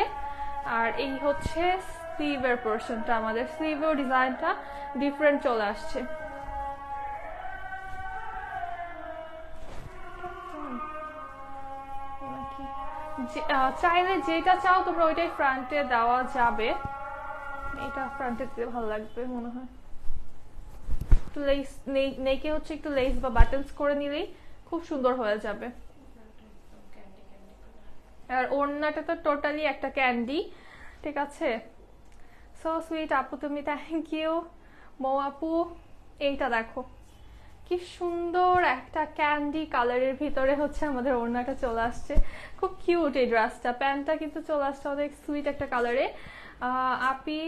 আর এই হচ্ছে স্লিভের পোরশনটা আমাদের, স্লিভের ডিজাইনটা ডিফারেন্ট চলে আসছে। চাইলে যেটা চাও তোমরা ওইটাই ফ্রন্টে দেওয়া যাবে। এটা ফ্রন্টে দিতে ভালো লাগবে মনে হয়। একটু লেস নেকে হচ্ছে একটু লেস বা বাটনস করে নিলেই খুব সুন্দর হয়ে যাবে। আর ওড়নাটা তো টোটালি একটা ক্যান্ডি, ঠিক আছে। সো সুইট আপু তুমি, থ্যাংক ইউ। মৌ আপু এইটা দেখো কি সুন্দর একটা ক্যান্ডি কালারের ভিতরে হচ্ছে আমাদের ওড়নাটা চলে আসছে, খুব কিউট এই ড্রেসটা। প্যান্টটা কিন্তু চলে আসছে অনেক সুইট একটা কালারে। আপি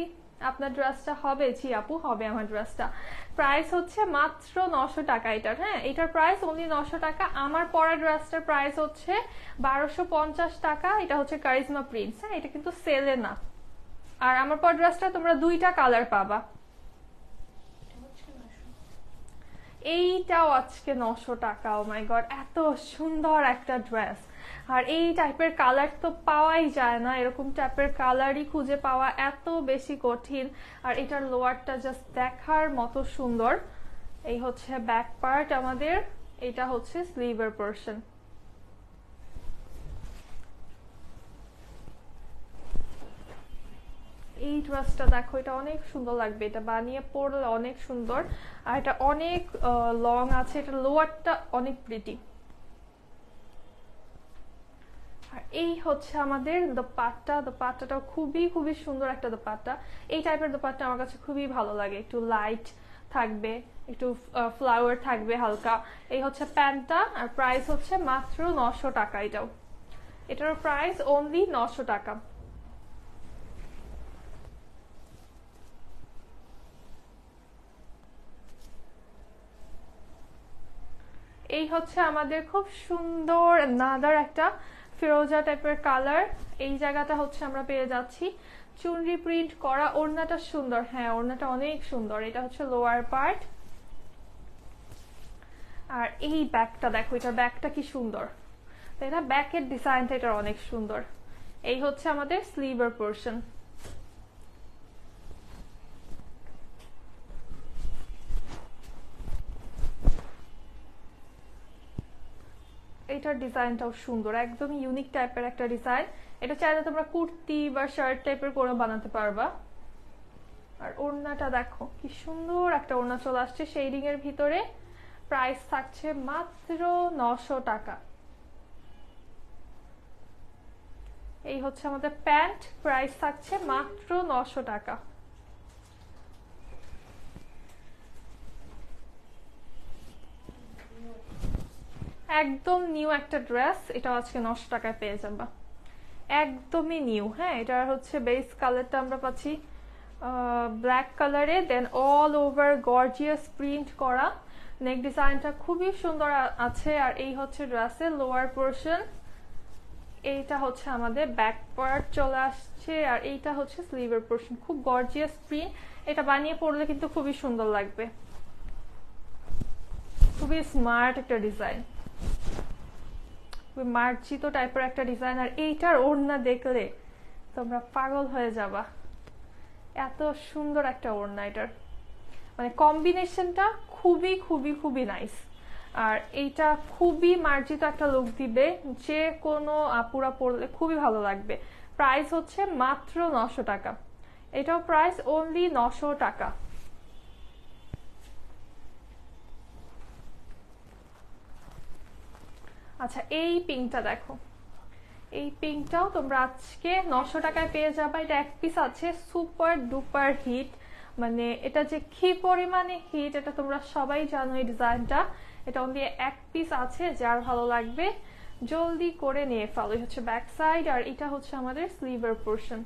আপনার ড্রেসটা হবে? জি আপু হবে আমার ড্রেসটা। প্রাইস হচ্ছে মাত্র 900 টাকা এটার। হ্যাঁ, এটার প্রাইস অনলি 900 টাকা। আমার পরা ড্রেসটার প্রাইস হচ্ছে 1250 টাকা। এটা হচ্ছে কারিজমা প্রিন্টস। হ্যাঁ, এটা কিন্তু সেলে না। আর আমার পরা ড্রেসটা তোমরা দুইটা কালার পাবা। এইটাও আজকে 900 টাকা। ও মাই গড, এত সুন্দর একটা ড্রেস। আর এই টাইপের কালার তো পাওয়াই যায় না, এরকম টাইপের কালারই খুঁজে পাওয়া এত বেশি কঠিন। আর এটার লোয়ারটা জাস্ট দেখার মতো সুন্দর। এই হচ্ছে ব্যাক পার্ট আমাদের, এটা হচ্ছে স্লিভের পোরশন। এই ড্রেসটা দেখো, এটা অনেক সুন্দর লাগবে, এটা বানিয়ে পরলে অনেক সুন্দর। আর এটা অনেক লং আছে, এটা লোয়ারটা অনেক প্রিটি। আর এই হচ্ছে আমাদের দোপাট্টা। দোপাট্টাটাও খুবই খুবই সুন্দর একটা দোপাট্টা। এই টাইপের দোপাট্টা আমার কাছে খুবই ভালো লাগে, একটু লাইট থাকবে, একটু ফ্লাওয়ার থাকবে হালকা। এই হচ্ছে প্যান্টটা, আর প্রাইস হচ্ছে মাত্র 900 টাকা। এটার প্রাইস অনলি 900 টাকা। এই হচ্ছে আমাদের খুব সুন্দর নাদার একটা ফিরোজা টাইপের কালার। এই জায়গাটা হচ্ছে আমরা পেয়ে যাচ্ছি চুনরি প্রিন্ট করা। ওড়নাটা সুন্দর, হ্যাঁ ওড়নাটা অনেক সুন্দর। এটা হচ্ছে লোয়ার পার্ট। আর এই ব্যাকটা দেখো, এটা ব্যাকটা কি সুন্দর, তাই না? ব্যাকের ডিজাইনটা এটা অনেক সুন্দর। এই হচ্ছে আমাদের স্লিভের পোরশন। এটার ডিজাইনটাও সুন্দর, একদম ইউনিক টাইপের একটা ডিজাইন। এটা চাইলে তোমরা কুর্তি বা শার্ট টাইপের করে বানাতে পারবা। আর ওড়নাটা দেখো কি সুন্দর একটা ওড়না চলে আসছে শেডিং এর ভিতরে। প্রাইস থাকছে মাত্র 900 টাকা। এই হচ্ছে আমাদের প্যান্ট, প্রাইস থাকছে মাত্র 900 টাকা। একদম নিউ একটা ড্রেস, এটা আজকে 900 টাকায় পেয়ে যাবা, একদমই নিউ। হ্যাঁ, এটা হচ্ছে বেস কালারটা আমরা পাচ্ছি ব্ল্যাক কালারে, দেন অল ওভার গর্জিয়াস প্রিন্ট করা। নেক ডিজাইনটা খুবই সুন্দর আছে। আর এই হচ্ছে ড্রেসের লোয়ার পোরশন। এইটা হচ্ছে আমাদের ব্যাক পার্ট চলে আসছে, আর এইটা হচ্ছে স্লিভের পোর্শন। খুব গর্জিয়াস প্রিন্ট, এটা বানিয়ে পরলে কিন্তু খুবই সুন্দর লাগবে। খুবই স্মার্ট একটা ডিজাইন, খুবই মার্জিত টাইপের একটা ডিজাইন। আর এইটার ওড়না দেখলে তোমরা পাগল হয়ে যাবা, এত সুন্দর একটা ওড়না এটার, মানে কম্বিনেশনটা খুবই খুবই খুবই নাইস। আর এইটা খুবই মার্জিত একটা লুক দিবে, যে কোনো আপুরা পরলে খুবই ভালো লাগবে। প্রাইস হচ্ছে মাত্র 900 টাকা, এটাও প্রাইস অনলি 900 টাকা। আচ্ছা, এই পিঙ্কটা দেখো, এই পিঙ্কটাও তোমরা আজকে 900 টাকায় পেয়ে যাবে। এটা এক পিস আছে, সুপার ডুপার হিট, মানে এটা যে কি পরিমাণে হিট এটা তোমরা সবাই জানো। এই ডিজাইনটা এটা অনলি এক পিস আছে, যার ভালো লাগবে জলদি করে নিয়ে ফেলো। এই হচ্ছে ব্যাক সাইড, আর এটা হচ্ছে আমাদের স্লিভের পোর্শন।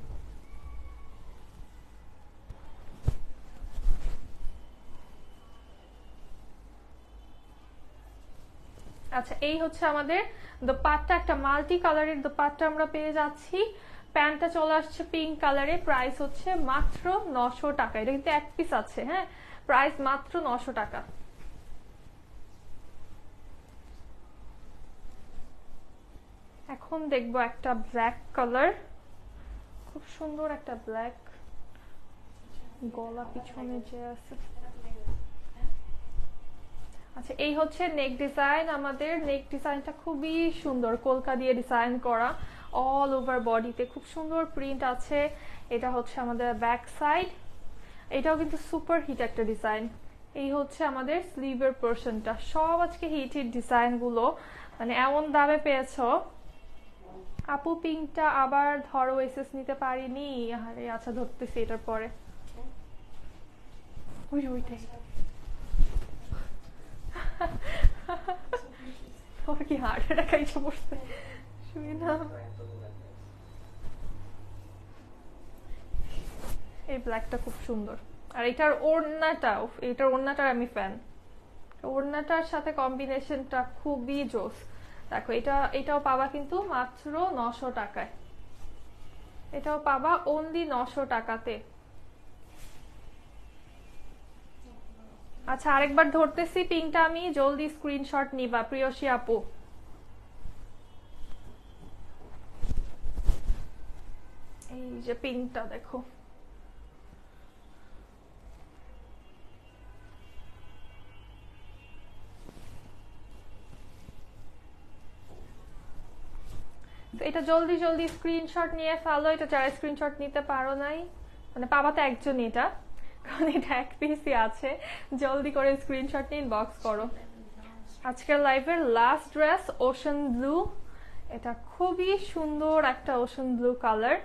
আচ্ছা, এই হচ্ছে আমাদের দোপাট্টা, একটা মাল্টি কালারের দোপাট্টা আমরা পেয়ে যাচ্ছি। প্যান্টটা চলে আসছে পিঙ্ক কালারে, প্রাইস হচ্ছে মাত্র 900 টাকা। এটা কিন্তু এক পিস আছে, হ্যাঁ, প্রাইস মাত্র 900 টাকা। এখন দেখবো একটা ব্ল্যাক কালার, খুব সুন্দর একটা ব্ল্যাক, গলা পিছনে যে আছে। আচ্ছা, এই হচ্ছে নেক ডিজাইন। আমাদের নেক ডিজাইনটা খুবই সুন্দর, কলকা দিয়ে ডিজাইন করা, অল ওভার বডিতে খুব সুন্দর প্রিন্ট আছে। এটা হচ্ছে আমাদের ব্যাক সাইড, এটাও কিন্তু সুপার হিট একটা ডিজাইন। এই হচ্ছে আমাদের স্লিভের পোর্শনটা। সব আজকে হিট হিট ডিজাইন গুলো মানে এমন দামে পেয়েছো। আপু পিঙ্কটা আবার ধরো, এসএস নিতে পারিনি। আরে আচ্ছা, ধরতেছি এটার পরে। ওইটাই ওর কি হার্ট অ্যাটাক আইসা পড়ছে, শুনি না। এই ব্ল্যাকটা খুব সুন্দর, আর এটার ওড়নাটা, এটার ওড়নাটার আমি ফ্যান। ওড়নাটার সাথে কম্বিনেশনটা খুবই জোস। দেখো, এটাও পাবা কিন্তু মাত্র 900 টাকায়, এটাও পাবা অনলি 900 টাকাতে। আচ্ছা, আরেকবার ধরতেছি পিঙ্কটা আমি, জলদি স্ক্রিনশট নিবা প্রিয়সী আপু। এই যে পিঙ্কটা দেখো, এটা জলদি জলদি স্ক্রিনশট নিয়ে ফেলো। এটা যারা স্ক্রিনশট নিতে পারো নাই, মানে পাবা তো একজনই এটা, কারণ এটা এক পিসই আছে। জলদি করে স্ক্রিনশট নিয়ে ইনবক্স করো। আজকের লাইভের লাস্ট ড্রেস ওশান ব্লু, এটা খুবই সুন্দর একটা ওশান ব্লু কালার,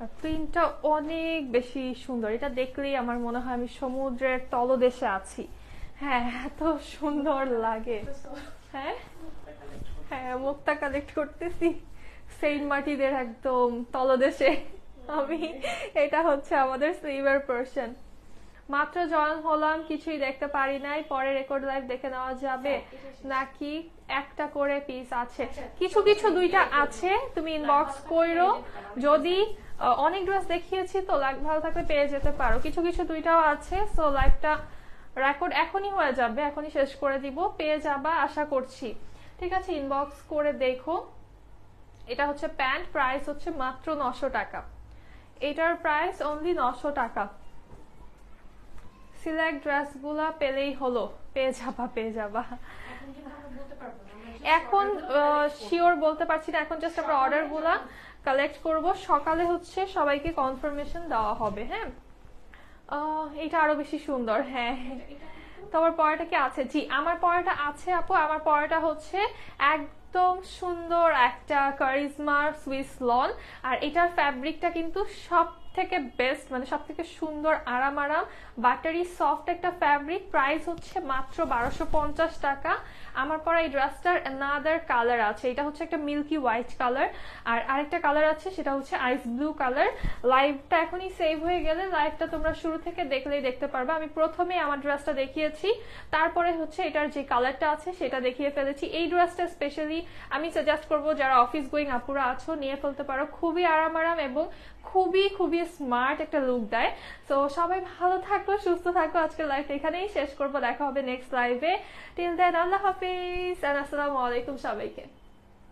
আর প্রিন্টটা অনেক বেশি সুন্দর। এটা দেখলেই আমার মনে হয় আমি সমুদ্রের তলদেশে আছি। হ্যাঁ, এত সুন্দর লাগে। হ্যাঁ হ্যাঁ, মুক্তা কালেক্ট করতেছি সেন্ট মার্টিনের একদম তলদেশে আমি। এটা হচ্ছে আমাদের স্লিভের পোর্শন। মাত্র জয়েন হলাম, কিছুই দেখতে পারি নাই, পরে রেকর্ড লাইভ দেখে নেওয়া যাবে নাকি? একটা করে পিস আছে, কিছু কিছু দুইটা আছে, তুমি ইনবক্স করো। যদি অনেক ড্রেস দেখিয়েছি তো, লাইভ ভালো থাকলে পেয়ে যেতে পারো। কিছু কিছু দুইটাও আছে, সো লাইভটা রেকর্ড এখনই হয়ে যাবে, এখনই শেষ করে দিব, পেয়ে যাবা আশা করছি। ঠিক আছে, ইনবক্স করে দেখো। এটা হচ্ছে প্যান্ট, প্রাইস হচ্ছে মাত্র 900 টাকা। এটার প্রাইস অনলি 900 টাকা। সিলেক্ট ড্রেসগুলা পেলেই হলো, পেয়ে যাবা। এখন শিওর বলতে পারছি না, এখন জাস্ট আমরা অর্ডার গুলা কালেক্ট করব, সকালে হচ্ছে সবাইকে কনফার্মেশন দেওয়া হবে। হ্যাঁ, এটা আরো বেশি সুন্দর। হ্যাঁ, তোমার পড়াটা কি আছে? জি, আমার পড়াটা আছে আপু। আমার পড়াটা হচ্ছে একদম সুন্দর একটা কারিজমার সুইস লন, আর এটার ফ্যাব্রিকটা কিন্তু সব থেকে বেস্ট, মানে সব থেকে সুন্দর আরাম বাটারি সফট একটা ফ্যাব্রিক। প্রাইস হচ্ছে মাত্র 1250 টাকা। আমার পরা এই ড্রেসটার অ্যানাদার কালার আছে, এটা হচ্ছে একটা মিল্কি হোয়াইট কালার, আর আরেকটা কালার আছে সেটা হচ্ছে আইস ব্লু কালার। লাইভটা এখনই সেভ হয়ে গেলে লাইভটা তোমরা শুরু থেকে দেখলেই দেখতে পারবে। আমি প্রথমে আমার ড্রেসটা দেখিয়েছি, তারপরে হচ্ছে এটার যে কালারটা আছে সেটা দেখিয়ে ফেলেছি। এই ড্রেসটা স্পেশালি আমি সাজেস্ট করবো যারা অফিস গোয়িং আপুরা আছো, নিয়ে ফেলতে পারো। খুবই আরাম এবং খুবই খুবই স্মার্ট একটা লুক দেয়। তো সবাই ভালো থাকো, সুস্থ থাকো। আজকের লাইভটা এখানেই শেষ করবো, দেখা হবে নেক্সট লাইভে। Till then Allah Hafiz and আসসালামু আলাইকুম সবাইকে।